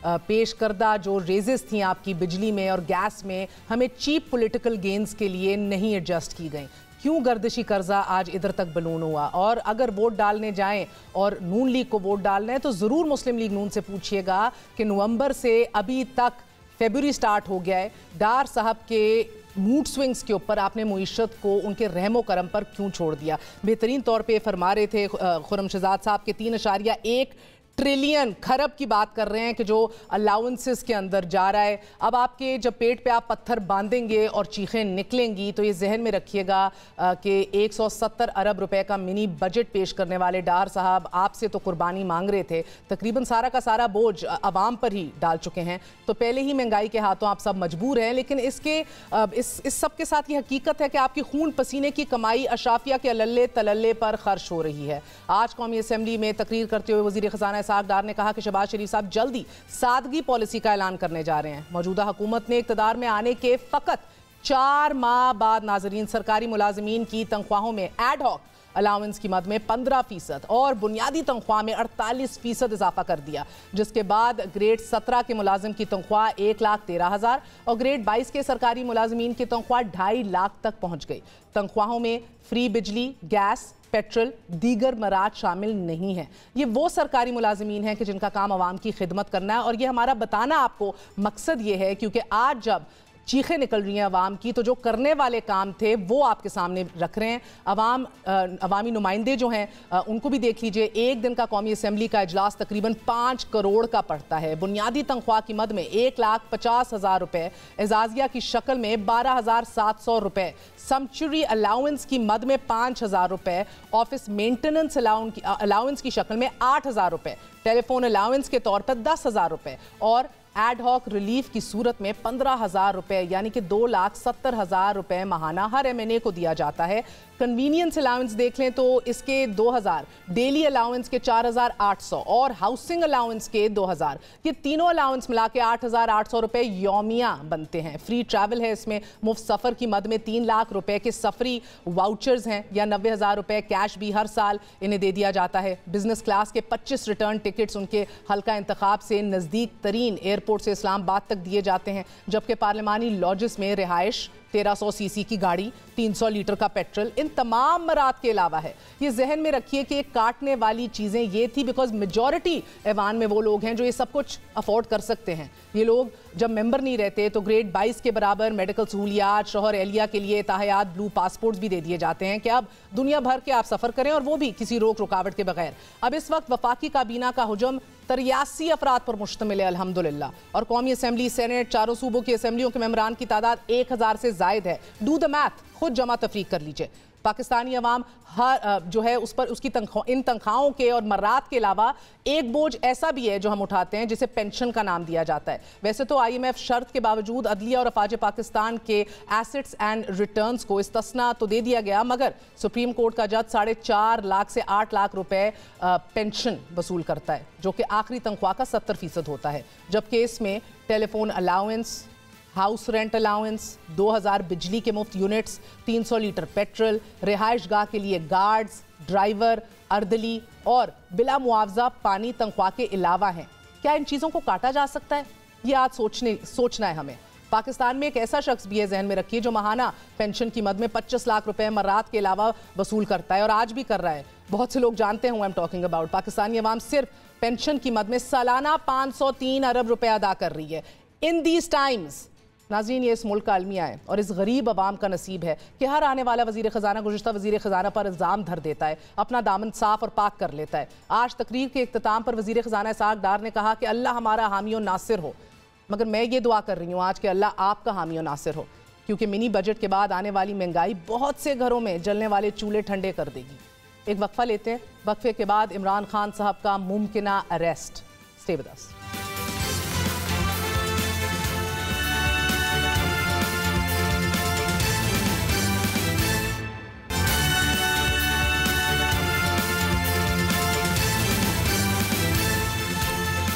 पेश करदा जो रेजेस थी आपकी बिजली में और गैस में, हमें चीप पॉलिटिकल गेन्स के लिए नहीं एडजस्ट की गई, क्यों गर्दिशी कर्जा आज इधर तक बलून हुआ। और अगर वोट डालने जाएं और नून लीग को वोट डालना है तो ज़रूर मुस्लिम लीग नून से पूछिएगा कि नवंबर से अभी तक फरवरी स्टार्ट हो गया है, डार साहब के मूड स्विंग्स के ऊपर आपने मुईशत को उनके रहमो करम पर क्यों छोड़ दिया। बेहतरीन तौर पे फरमा रहे थे खुर्रम शहजाद साहब के 3.1 ट्रिलियन खरब की बात कर रहे हैं कि जो अलाउंसेस के अंदर जा रहा है। अब आपके जब पेट पे आप पत्थर बांधेंगे और चीखें निकलेंगी तो ये जहन में रखिएगा कि 170 अरब रुपए का मिनी बजट पेश करने वाले डार साहब आपसे तो कुर्बानी मांग रहे थे, तकरीबन सारा का सारा बोझ अवाम पर ही डाल चुके हैं। तो पहले ही महंगाई के हाथों आप सब मजबूर हैं, लेकिन इस सब के साथ ये हकीकत है कि आपकी खून पसीने की कमाई अशाफिया के अल्ले तलल्ले पर खर्च हो रही है। आज कौमी असम्बली में तकरीर करते हुए वज़ीर ख़ज़ाना इसाक डार ने कहा कि शहबाज शरीफ साहब जल्दी सादगी पॉलिसी का ऐलान करने जा रहे हैं। मौजूदा हुकूमत ने इक़्तिदार में आने के फ़कत 4 माह बाद नाज़रीन सरकारी मुलाजिमीन की तनख्वाहों में एड हॉक अलाउंस की मद में 15% और बुनियादी तनख्वाह में 48% इजाफा कर दिया, जिसके बाद ग्रेड 17 के मुलाजिम की तनख्वाह 1,13,000 और ग्रेड 22 के सरकारी मुलाजिमीन की तनख्वाह 2.5 लाख तक पहुंच गई। तनख्वाहों में फ्री बिजली, गैस, पेट्रोल, दीगर मराद शामिल नहीं है। ये वो सरकारी मुलाजिमीन हैं कि जिनका काम आवाम की खिदमत करना है, और ये हमारा बताना आपको मकसद ये है क्योंकि आज जब चीखें निकल रही हैं अवाम की तो जो करने वाले काम थे वो आपके सामने रख रहे हैं। अवामी नुमाइंदे जो हैं उनको भी देख लीजिए, एक दिन का कौमी असम्बली का इजलास तकरीबन 5 करोड़ का पड़ता है। बुनियादी तनख्वाह की मद में 1,50,000 रुपये, एजाजिया की शक्ल में 12,700 रुपये, सैंक्चुरी अलाउंस की मद में 5,000 रुपये, ऑफिस मेंटेनेंस अलाउंस की शक्ल में 8,000 रुपये, टेलीफोन अलाउंस के तौर पर 10,000 रुपये और एड हॉक रिलीफ की सूरत में 15,000 रुपये यानी कि 2,70,000 रुपये माहाना हर MNA को दिया जाता है। कन्वीनियंस अलाउंस देख लें तो इसके 2,000, डेली अलाउंस के 4,800 और हाउसिंग अलाउंस के 2,000, ये तीनों अलाउंस मिला के 8,800 रुपये यौमिया बनते हैं। फ्री ट्रैवल है, इसमें मुफ्त सफ़र की मद में 3 लाख रुपए के सफरी वाउचर्स हैं या 90,000 रुपये कैश भी हर साल इन्हें दे दिया जाता है। बिजनेस क्लास के 25 रिटर्न टिकट्स उनके हल्का इंतखाब से नज़दीक तरीन एयरपोर्ट से इस्लामाबाद तक दिए जाते हैं, जबकि पार्लिमानी लॉजेस में रिहाइश, 1300 सीसी की गाड़ी, 300 लीटर का पेट्रोल, इन तमाम मराद के अलावा है। ये जहन में रखिए कि काटने वाली चीज़ें ये थी बिकॉज मेजॉरिटी ऐवान में वो लोग हैं जो ये सब कुछ अफोर्ड कर सकते हैं। ये लोग जब मेंबर नहीं रहते तो ग्रेड 22 के बराबर मेडिकल सहूलियात, शोहर एहलिया के लिए ताहयात, ब्लू पासपोर्ट्स भी दे दिए जाते हैं कि अब दुनिया भर के आप सफ़र करें और वो भी किसी रोक रुकावट के बगैर। अब इस वक्त वफाकी काबीना का हुजम 83 अफराद पर मुश्तमिल है अल्हम्दुलिल्लाह, और कौमी असम्बली, सेनेट, चारों सूबों की असम्बलियों के मेंबरान की तादाद 1,000 से जायद है। डू द मैथ, खुद जमा तफरीक कर लीजिए। पाकिस्तानी अवाम हर जो है उस पर उसकी इन तनख्वाहों के और मर्रात के अलावा एक बोझ ऐसा भी है जो हम उठाते हैं जिसे पेंशन का नाम दिया जाता है। वैसे तो IMF शर्त के बावजूद अदलिया और अफवाज पाकिस्तान के एसेट्स एंड रिटर्न्स को इस्तिस्ना तो दे दिया गया, मगर सुप्रीम कोर्ट का जज 4.5 लाख से 8 लाख रुपए पेंशन वसूल करता है, जो कि आखिरी तनख्वाह का 70% होता है। जबकि इसमें telephone allowance, house rent allowance, 2,000 बिजली के मुफ्त यूनिट्स, 300 लीटर पेट्रोल, रिहाइश गाह के लिए गार्ड्स, ड्राइवर, अर्दली और बिला मुआवजा पानी तनख्वाह के अलावा हैं। क्या इन चीज़ों को काटा जा सकता है? ये आज सोचना है हमें। पाकिस्तान में एक ऐसा शख्स भी है, जहन में रखिए, जो माहाना पेंशन की मद में 25 लाख रुपए मर्रात के अलावा वसूल करता है और आज भी कर रहा है। बहुत से लोग जानते हैं I am talking about. Pakistani अवाम सिर्फ पेंशन की मद में सालाना 503 अरब रुपए अदा कर रही है। इन दीज टाइम्स नाज़रीन, ये इस मुल्क का अलमिया है और इस गरीब अवाम का नसीब है कि हर आने वाला वज़ीर ख़ज़ाना गुज़िश्ता वज़ीर ख़ज़ाना पर इल्ज़ाम धर देता है, अपना दामन साफ और पाक कर लेता है। आज तकरीर के इख्तिताम पर वज़ीर ख़ज़ाना इसाक डार ने कहा कि अल्लाह हमारा हामी और नासिर हो, मगर मैं ये दुआ कर रही हूँ आज कि अल्लाह आपका हामी और नासिर हो, क्योंकि मिनी बजट के बाद आने वाली महंगाई बहुत से घरों में जलने वाले चूल्हे ठंडे कर देगी। एक वक्फा लेते हैं, वक्फे के बाद इमरान खान साहब का मुमकिना अरेस्ट। Stay with us.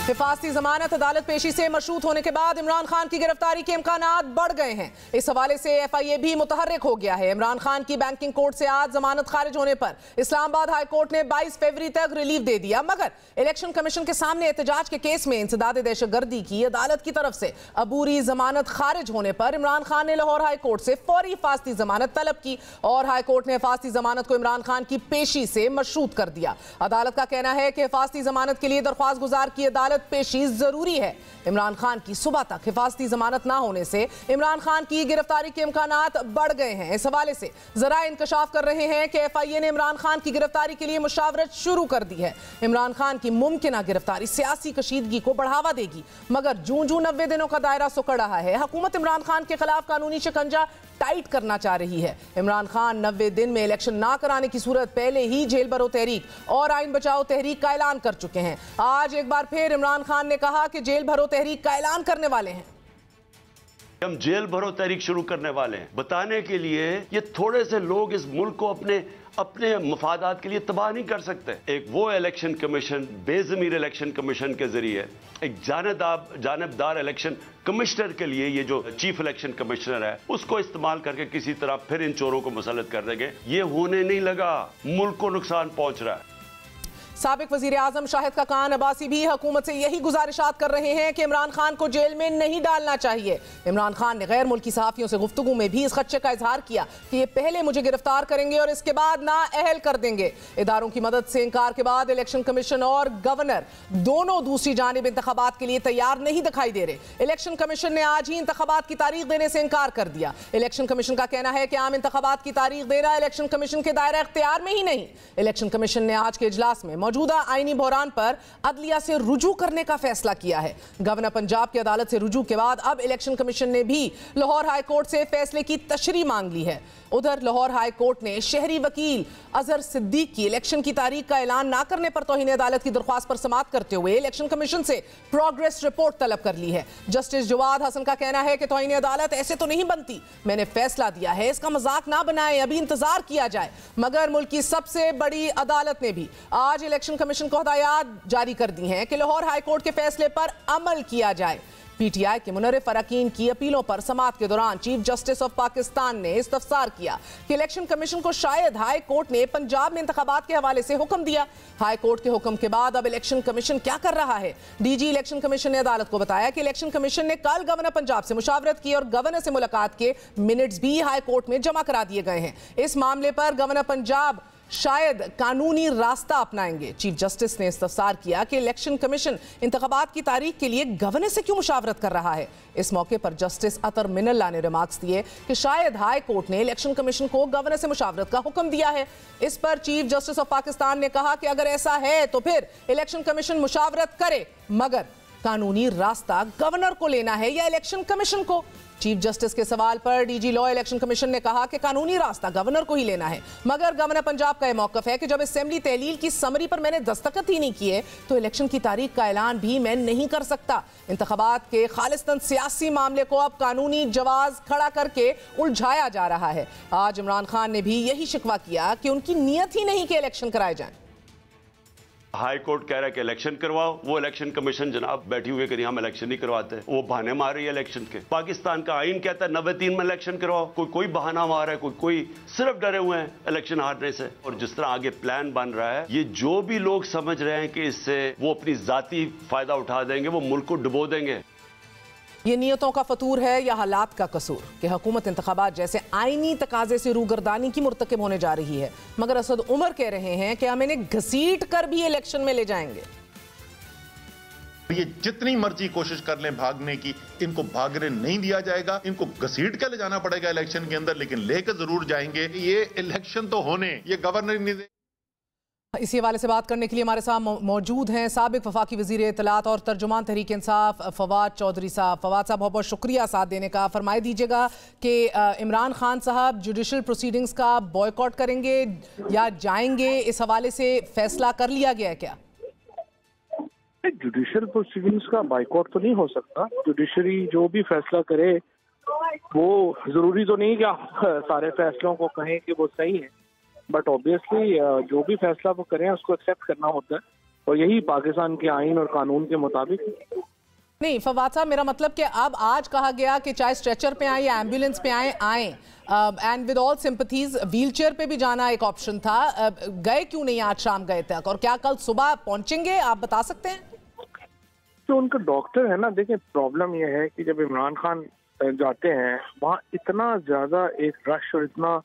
हिफाजती जमानत अदालत पेशी से मशरूत होने के बाद इमरान खान की गिरफ्तारी के इम्कानात बढ़ गए हैं। इस हवाले से FIA भी मुतहर्रिक हो गया है। इमरान खान की बैंकिंग कोर्ट से आज जमानत खारिज होने पर इस्लामाबाद हाई कोर्ट ने 22 फरवरी तक रिलीफ दे दिया, मगर इलेक्शन कमीशन के सामने एहतजाज के केस में इंसदाद दहशतगर्दी की अदालत की तरफ से अबूरी जमानत खारिज होने पर इमरान खान ने लाहौर हाई कोर्ट से फौरी हिफाजती जमानत तलब की और हाई कोर्ट ने हिफाजती जमानत को इमरान खान की पेशी से मशरूत कर दिया। अदालत का कहना है कि हिफाजती जमानत के लिए दरख्वास्त गुजार की अदालत पेशी जरूरी है। इमरान खान की सुबह तक हिफाजती जमानत ना होने से इमरान खान की गिरफ्तारी के इम्कानात बढ़ गए हैं। इस हवाले से जरा इंकशाफ कर रहे हैं कि FIA ने इमरान खान की गिरफ्तारी के लिए मुशावरत शुरू कर दी है। इमरान खान की मुमकिना गिरफ्तारी सियासी कशीदगी को बढ़ावा देगी, मगर जूं जूं 90 दिनों का दायरा सुकड़ रहा है, हुकूमत इमरान खान के खिलाफ कानूनी शिकंजा टाइट करना चाह रही है। इमरान खान 90 दिन में इलेक्शन ना कराने की सूरत पहले ही जेल भरो तहरीक और आइन बचाओ तहरीक का ऐलान कर चुके हैं। आज एक बार फिर इमरान खान ने कहा कि जेल भरो तहरीक का ऐलान करने वाले हैं। हम जेल भरो तहरीक शुरू करने वाले हैं, बताने के लिए ये थोड़े से लोग इस मुल्क को अपने मफादात के लिए तबाह नहीं कर सकते। एक वो इलेक्शन कमीशन, बेज़मीर इलेक्शन कमीशन के जरिए एक जानबदार इलेक्शन कमिश्नर के लिए ये जो चीफ इलेक्शन कमिश्नर है उसको इस्तेमाल करके किसी तरह फिर इन चोरों को मुसल्लत कर देंगे। ये होने नहीं लगा, मुल्क को नुकसान पहुंच रहा है। साबिक वजीर आजम शाहिद खाकान अब्बासी भी हुकूमत से यही गुजारिशात कर रहे हैं कि इमरान खान को जेल में नहीं डालना चाहिए। इमरान खान ने गैर मुल्की सहाफियों से गुफ्तगू में भी इस खदशे का इजहार किया कि ये पहले मुझे गिरफ्तार करेंगे और इसके बाद ना अहल कर देंगे। इदारों की मदद से इनकार के बाद इलेक्शन कमीशन और गवर्नर दोनों दूसरी जानिब इंतखाबात के लिए तैयार नहीं दिखाई दे रहे। इलेक्शन कमीशन ने आज ही इंतखाबात की तारीख देने से इनकार कर दिया। इलेक्शन कमीशन का कहना है कि आम इंतखाबात की तारीख देना इलेक्शन कमीशन के दायरा इख्तियार में ही नहीं। इलेक्शन कमीशन ने आज के इजलास में मौजूदा आईनी बहरान पर अदलिया से रुजू करने का फैसला किया है। गवर्नर पंजाब की अदालत से रुजू के बाद अब इलेक्शन कमीशन ने भी लाहौर हाई कोर्ट से फैसले की तशरीह मांग ली है। उधर लाहौर हाई कोर्ट ने शहरी वकील अजहर सिद्दीक की इलेक्शन की तारीख का ऐलान ना करने पर तौहीन अदालत की दरख्वास्त पर समाअत करते हुए इलेक्शन कमीशन से प्रोग्रेस रिपोर्ट तलब कर ली है। जस्टिस जवाद हसन का कहना है कि तौहीन अदालत ऐसे तो नहीं बनती, मैंने फैसला दिया है, इसका मजाक ना बनाएं, अभी इंतजार किया जाए। मगर मुल्क की सबसे बड़ी अदालत ने भी आज इलेक्शन कमीशन को हिदायत जारी कर दी हैं कि लाहौर हाई कोर्ट के फैसले पर अमल किया जाए। PTI के मुनर्रिफ अरकान की अपीलों पर समाअत के दौरान चीफ जस्टिस ऑफ पाकिस्तान ने इस्तफसार किया कि इलेक्शन कमीशन को शायद हाई कोर्ट ने पंजाब में इंतखाबात के हवाले से हुक्म दिया। हाई कोर्ट के हुक्म के बाद अब इलेक्शन कमीशन क्या कर रहा है? DG इलेक्शन कमीशन ने अदालत को बताया कि इलेक्शन कमीशन ने कल गवर्नर पंजाब से मुशावरत की और गवर्नर से मुलाकात के मिनट्स भी हाई कोर्ट में जमा करा दिए गए हैं। इस मामले पर गवर्नर पंजाब शायद कानूनी रास्ता अपनाएंगे। चीफ जस्टिस ने इस्तफसार किया कि इलेक्शन कमीशन इंतखाबात की तारीख के लिए गवर्नर से क्यों मुशावरत कर रहा है। इस मौके पर जस्टिस अतर मिनल्ला ने रिमार्क्स दिए कि शायद हाई कोर्ट ने इलेक्शन कमीशन को गवर्नर से मुशावरत का हुक्म दिया है। इस पर चीफ जस्टिस ऑफ पाकिस्तान ने कहा कि अगर ऐसा है तो फिर इलेक्शन कमीशन मुशावरत करे, मगर कानूनी रास्ता गवर्नर को लेना है या इलेक्शन कमीशन को। चीफ जस्टिस के सवाल पर DG लॉ इलेक्शन कमीशन ने कहा कि कानूनी रास्ता गवर्नर को ही लेना है, मगर गवर्नर पंजाब का यह मौकफ है कि जब असेंबली तहलील की समरी पर मैंने दस्तखत ही नहीं किए तो इलेक्शन की तारीख का ऐलान भी मैं नहीं कर सकता। इंतखाबात के खालिस्तन सियासी मामले को अब कानूनी जवाज खड़ा करके उलझाया जा रहा है। आज इमरान खान ने भी यही शिकवा किया कि उनकी नीयत ही नहीं कि इलेक्शन कराए जाएं। हाई कोर्ट कह रहा है कि इलेक्शन करवाओ, वो इलेक्शन कमीशन जनाब बैठी हुई कि हम इलेक्शन नहीं करवाते, वो बहाने मार रही है इलेक्शन के। पाकिस्तान का आइन कहता है 93 में इलेक्शन करवाओ, कोई बहाना मार रहा है, कोई सिर्फ डरे हुए हैं इलेक्शन हारने से। और जिस तरह आगे प्लान बन रहा है, ये जो भी लोग समझ रहे हैं कि इससे वो अपनी जाती फायदा उठा देंगे, वो मुल्क को डुबो देंगे। ये नियतों का फतूर है या हालात का कसूर कि हुकूमत इंतखाबात जैसे आईनी तकाजे से रूगर्दानी की मुर्तकिब होने जा रही है, मगर असद उमर कह रहे हैं कि हम इन्हें घसीट कर भी इलेक्शन में ले जाएंगे। ये जितनी मर्जी कोशिश कर लें भागने की, इनको भागने नहीं दिया जाएगा, इनको घसीट कर ले जाना पड़ेगा इलेक्शन के अंदर, लेकिन लेकर जरूर जाएंगे। ये इलेक्शन तो होने, ये गवर्नर नहीं दे। इसी हवाले से बात करने के लिए हमारे साथ मौजूद हैं साबिक वफाकी वज़ीर इत्तलात और तर्जुमान तहरीक इंसाफ फवाद चौधरी साहब। फवाद साहब, बहुत बहुत शुक्रिया साथ देने का। फरमाई दीजिएगा कि इमरान खान साहब जुडिशल प्रोसीडिंग्स का बॉयकॉट करेंगे या जाएंगे, इस हवाले से फैसला कर लिया गया है क्या? जुडिशल प्रोसीडिंग्स का बाइकआउट तो नहीं हो सकता। जुडिशरी जो भी फैसला करे, वो जरूरी तो नहीं कि आप सारे फैसलों को कहें कि वो सही है, बट ऑब्वियसली जो भी फैसला वो करें उसको एक्सेप्ट करना होता है, और यही पाकिस्तान के आइन और कानून के मुताबिक। नहीं फवाद साहब, मेरा मतलब कि अब आज कहा गया कि चाहे स्ट्रेचर पे आए या एम्बुलेंस पे आए and with all sympathies, wheel chair पे भी जाना एक ऑप्शन था, गए क्यों नहीं आज शाम गए तक, और क्या कल सुबह पहुंचेंगे, आप बता सकते हैं? तो उनका डॉक्टर है ना। देखिए, प्रॉब्लम यह है कि जब इमरान खान जाते हैं वहाँ इतना ज्यादा एक रश और इतना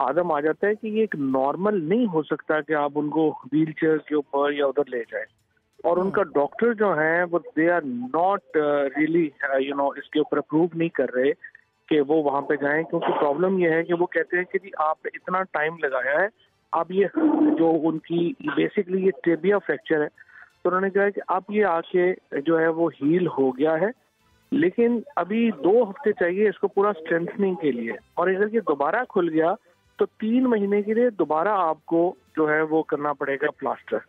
आदम आ जाता है कि ये एक नॉर्मल नहीं हो सकता कि आप उनको व्हील चेयर के ऊपर या उधर ले जाए। और उनका डॉक्टर जो है वो दे आर नॉट रियली इसके ऊपर अप्रूव नहीं कर रहे कि वो वहाँ पे जाएं, क्योंकि प्रॉब्लम ये है कि वो कहते हैं कि जी आपने इतना टाइम लगाया है, अब ये जो उनकी बेसिकली ये टेबिया फ्रैक्चर है, तो उन्होंने कहा कि अब ये आके जो है वो हील हो गया है, लेकिन अभी 2 हफ्ते चाहिए इसको पूरा स्ट्रेंथनिंग के लिए, और अगर ये दोबारा खुल गया तो 3 महीने के लिए दोबारा आपको जो है वो करना पड़ेगा प्लास्टर।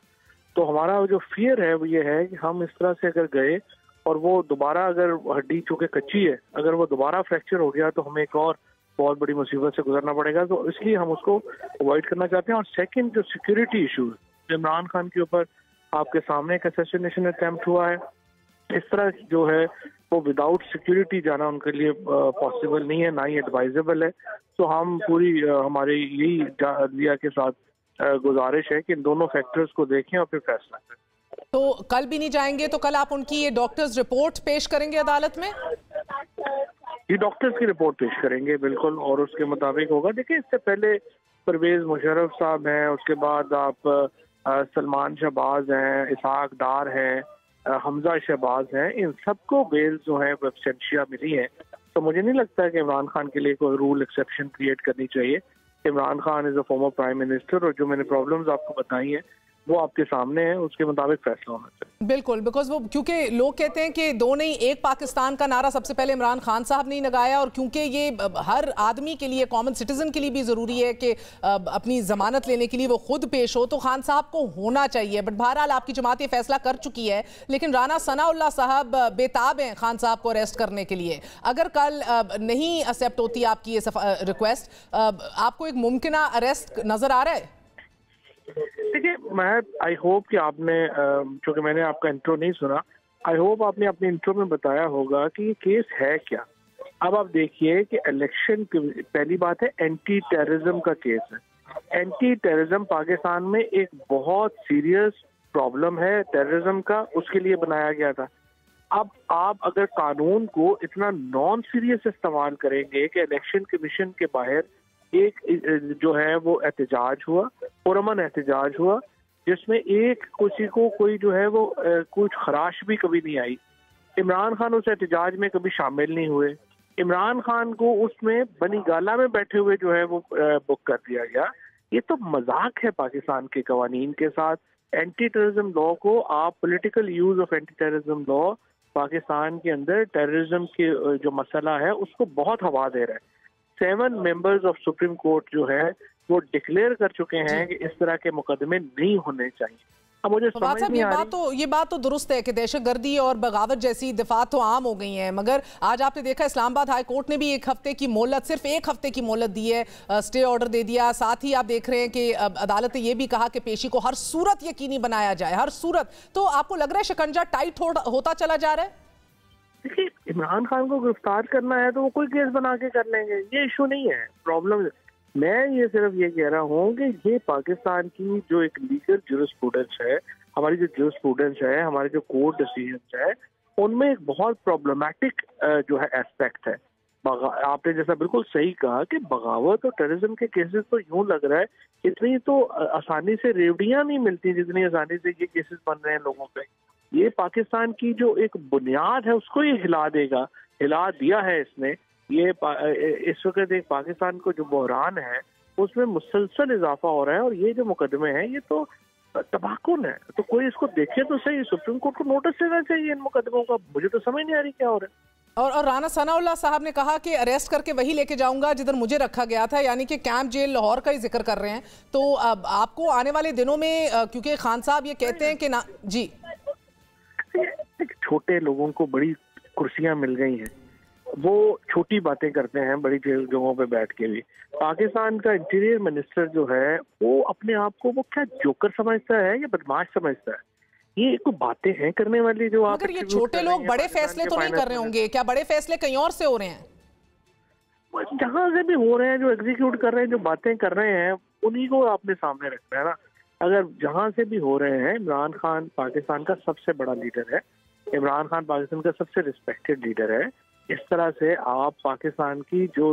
तो हमारा जो फियर है वो ये है कि हम इस तरह से अगर गए और वो दोबारा, अगर हड्डी चूंकि कच्ची है, अगर वो दोबारा फ्रैक्चर हो गया तो हमें एक और बहुत बड़ी मुसीबत से गुजरना पड़ेगा। तो इसलिए हम उसको अवॉइड करना चाहते हैं। और सेकंड, जो सिक्योरिटी इशूज, इमरान खान के ऊपर आपके सामने एक असैसिनेशन अटेम्प्ट हुआ है, इस तरह जो है वो विदाउट सिक्योरिटी जाना उनके लिए पॉसिबल नहीं है, ना ही एडवाइजेबल है। तो हम पूरी हमारे यही दिया के साथ गुजारिश है कि इन दोनों फैक्टर्स को देखें और फिर फैसला करें। तो कल भी नहीं जाएंगे तो कल आप उनकी ये डॉक्टर्स रिपोर्ट पेश करेंगे अदालत में? ये डॉक्टर्स की रिपोर्ट पेश करेंगे बिल्कुल, और उसके मुताबिक होगा। देखिए, इससे पहले परवेज मुशर्रफ साहब हैं, उसके बाद आप सलमान शहबाज हैं, इसहाक डार हैं, हमजा शहबाज हैं, इन सबको बेल जो है वेबसेंशिया मिली है। तो मुझे नहीं लगता कि इमरान खान के लिए कोई रूल एक्सेप्शन क्रिएट करनी चाहिए। Imran Khan is a former prime minister, और जो मैंने प्रॉब्लम्स आपको बताई हैं वो आपके सामने है, उसके मुताबिक फैसला होना चाहिए। बिल्कुल, बिकॉज वो क्योंकि लोग कहते हैं कि 2 नहीं 1 पाकिस्तान का नारा सबसे पहले इमरान खान साहब ने लगाया, और क्योंकि ये हर आदमी के लिए, कॉमन सिटीजन के लिए भी ज़रूरी है कि अपनी ज़मानत लेने के लिए वो खुद पेश हो, तो खान साहब को होना चाहिए। बट बहरहाल आपकी जमात ये फैसला कर चुकी है, लेकिन राना सनाउल्लाह साहब बेताब हैं खान साहब को अरेस्ट करने के लिए। अगर कल नहीं एक्सेप्ट होती आपकी ये रिक्वेस्ट, आपको एक मुमकिन अरेस्ट नज़र आ रहा है? देखिए, मैं आई होप कि आपने, चूँकि मैंने आपका इंट्रो नहीं सुना, आई होप आपने अपने इंट्रो में बताया होगा कि ये केस है क्या। अब आप देखिए कि इलेक्शन की पहली बात है, एंटी टेररिज्म का केस है। एंटी टेररिज्म पाकिस्तान में एक बहुत सीरियस प्रॉब्लम है टेररिज्म का, उसके लिए बनाया गया था। अब आप अगर कानून को इतना नॉन सीरियस इस्तेमाल करेंगे कि इलेक्शन कमीशन के बाहर एक जो है वो एहतजाज हुआ, पुरअमन एहतजाज हुआ, जिसमें एक किसी को कोई जो है वो कुछ खराश भी कभी नहीं आई। इमरान खान उस एहतजाज में कभी शामिल नहीं हुए। इमरान खान को उसमें बनी गाला में बैठे हुए जो है वो बुक कर दिया गया। ये तो मजाक है पाकिस्तान के कवानीन के साथ। एंटी टेररिज्म लॉ को आप political use of anti terrorism law Pakistan के अंदर टेररिज्म के जो मसला है उसको बहुत हवा दे रहा है। 7 मेंबर्स ऑफ सुप्रीम कोर्ट जो है वो डिक्लेयर कर चुके हैं कि इस तरह के मुकदमे नहीं होने चाहिए। अब मुझे समझ नहीं आ रही। ये बात तो दुरुस्त है कि दहशतगर्दी और बगावत जैसी दफात तो आम हो गई हैं, मगर आज आपने देखा इस्लामाबाद हाई कोर्ट ने भी एक हफ्ते की मोहलत, सिर्फ एक हफ्ते की मोहलत दी है, स्टे ऑर्डर दे दिया। साथ ही आप देख रहे हैं कि अदालत ने यह भी कहा कि पेशी को हर सूरत यकीनी बनाया जाए, हर सूरत। तो आपको लग रहा है शिकंजा टाइट होता चला जा रहा है? देखिए, इमरान खान को गिरफ्तार करना है तो वो कोई केस बना के कर लेंगे, ये इशू नहीं है। प्रॉब्लम मैं ये सिर्फ ये कह रहा हूँ कि ये पाकिस्तान की जो एक लीगल ज्यूरिस्प्रूडेंस है, हमारी जो ज्यूरिस्प्रूडेंस है, हमारे जो कोर्ट डिसीजंस है, उनमें एक बहुत प्रॉब्लमैटिक जो है एस्पेक्ट है। आपने जैसा बिल्कुल सही कहा कि बगावत और टेररिज्म के केसेस तो यूं लग रहा है इतनी तो आसानी से रेवड़ियां नहीं मिलती जितनी आसानी से ये केसेस बन रहे हैं लोगों पे। ये पाकिस्तान की जो एक बुनियाद है उसको ये हिला देगा, हिला दिया है इसने। ये इस वक्त एक पाकिस्तान को जो बहरान है उसमें मुसलसल इजाफा हो रहा है, और ये जो मुकदमे हैं ये तो तबाहकुन है। तो कोई इसको देखे तो सही, सुप्रीम कोर्ट को नोटिस देना चाहिए इन मुकदमों का। मुझे तो समझ नहीं आ रही क्या हो रहा है। और राना सनाउल्लाह साहब ने कहा कि अरेस्ट करके वही लेके जाऊंगा जिधर मुझे रखा गया था, यानी कि कैंप जेल लाहौर का ही जिक्र कर रहे हैं। तो अब आपको आने वाले दिनों में, क्योंकि खान साहब ये कहते हैं कि ना जी, छोटे लोगों को बड़ी कुर्सियां मिल गई हैं, वो छोटी बातें करते हैं बड़ी जगहों पे बैठ के भी। पाकिस्तान का इंटीरियर मिनिस्टर जो है वो अपने आप को वो क्या जोकर समझता है या बदमाश समझता है? ये कोई बातें हैं करने वाली जो आप। मगर ये छोटे लोग बड़े फैसले तो नहीं कर रहे होंगे क्या? बड़े फैसले कहीं और से हो रहे हैं? जहां से भी हो रहे हैं, जो एग्जीक्यूट कर रहे हैं, जो बातें कर रहे हैं, उन्हीं को आपने सामने रखना है ना। अगर जहां से भी हो रहे हैं, इमरान खान पाकिस्तान का सबसे बड़ा लीडर है, इमरान खान पाकिस्तान का सबसे रिस्पेक्टेड लीडर है। इस तरह से आप पाकिस्तान की जो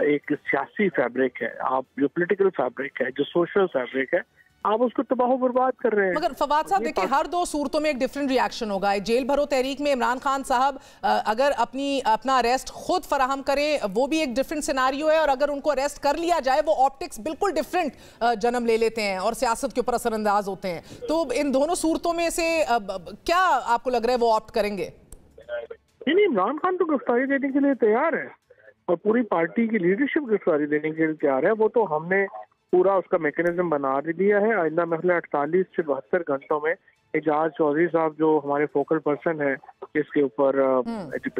एक सियासी फैब्रिक है, आप जो पॉलिटिकल फैब्रिक है, जो सोशल फैब्रिक है, आप उसको तबाह बर्बाद कर रहे हैं। मगर फवाद साहब देखिए, हर दो सूरतों में एक डिफरेंट रिएक्शन होगा। जेल भरो तहरीक में इमरान खान साहब अगर अपना अरेस्ट खुद फराहम करें, वो भी एक डिफरेंट सिनारियो है, और अगर उनको अरेस्ट कर लिया जाए वो ऑप्टिक्स बिल्कुल डिफरेंट जन्म ले लेते हैं और सियासत के ऊपर असरअंदाज होते हैं। तो इन दोनों सूरतों में से क्या आपको लग रहा है वो ऑप्ट करेंगे? नहीं, इमरान खान तो गिरफ्तारी देने के लिए तैयार है और पूरी पार्टी की लीडरशिप गिरफ्तारी देने के लिए तैयार है। वो तो हमने पूरा उसका मैकेनिज्म बना दिया है। आइंदा महल 48 से 72 घंटों में एजाज चौधरी साहब जो हमारे फोकल पर्सन है इसके ऊपर,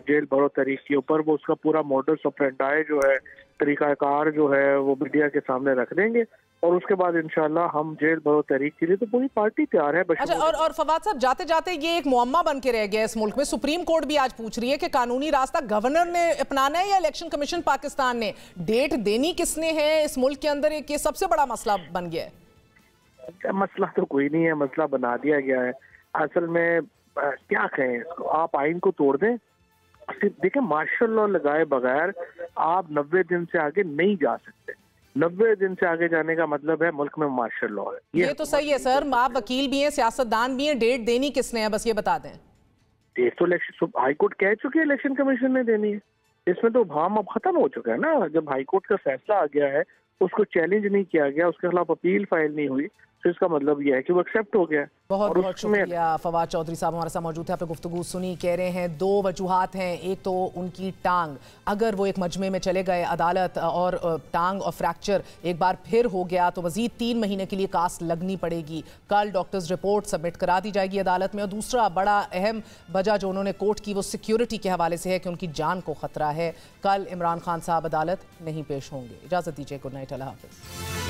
जेल भरो तहरीक के ऊपर, वो उसका पूरा मॉडल ऑपरेंडी जो है, तरीकाकार जो है, वो मीडिया के सामने रख देंगे। और उसके बाद इंशाल्लाह हम जेल भरो तहरीक के लिए तो पूरी पार्टी तैयार है। अच्छा, और फवाद साहब जाते जाते ये एक मुअम्मा बन के रह गया इस मुल्क में। सुप्रीम कोर्ट भी आज पूछ रही है कि कानूनी रास्ता गवर्नर ने अपनाना है या इलेक्शन कमीशन पाकिस्तान ने? डेट देनी किसने है इस मुल्क के अंदर? एक ये सबसे बड़ा मसला बन गया है। मसला तो कोई नहीं है, मसला बना दिया गया है। असल में क्या कहें इसको, आप आइन को तोड़ दें। देखिए, मार्शल लॉ लगाए बगैर आप 90 दिन से आगे नहीं जा सकते। 90 दिन से आगे जाने का मतलब है मुल्क में मार्शल लॉ है। ये तो सही है सर, आप वकील भी हैं, सियासतदान भी हैं। डेट देनी किसने है, बस ये बता दें। डेट तो इलेक्शन हाई कोर्ट कह चुके हैं, इलेक्शन कमीशन ने देनी है। इसमें तो भाम अब खत्म हो चुका है ना। जब हाई कोर्ट का फैसला आ गया है, उसको चैलेंज नहीं किया गया, उसके खिलाफ अपील फाइल नहीं हुई, तो इसका मतलब यह है कि वो एक्सेप्ट हो गया। बहुत बहुत शुक्रिया फवाद चौधरी साहब हमारे साथ मौजूद है। आपने गुफ्तगू सुनी। कह रहे हैं दो वजूहात हैं, एक तो उनकी टांग, अगर वो एक मजमे में चले गए अदालत और टांग और फ्रैक्चर एक बार फिर हो गया तो मजीद 3 महीने के लिए कास्ट लगनी पड़ेगी। कल डॉक्टर्स रिपोर्ट सबमिट करा दी जाएगी अदालत में। और दूसरा बड़ा अहम वजह जो उन्होंने कोर्ट की वो सिक्योरिटी के हवाले से है कि उनकी जान को खतरा है। कल इमरान खान साहब अदालत नहीं पेश होंगे। इजाज़त दीजिए, गुड नाइट, अल्लाह हाफिज़।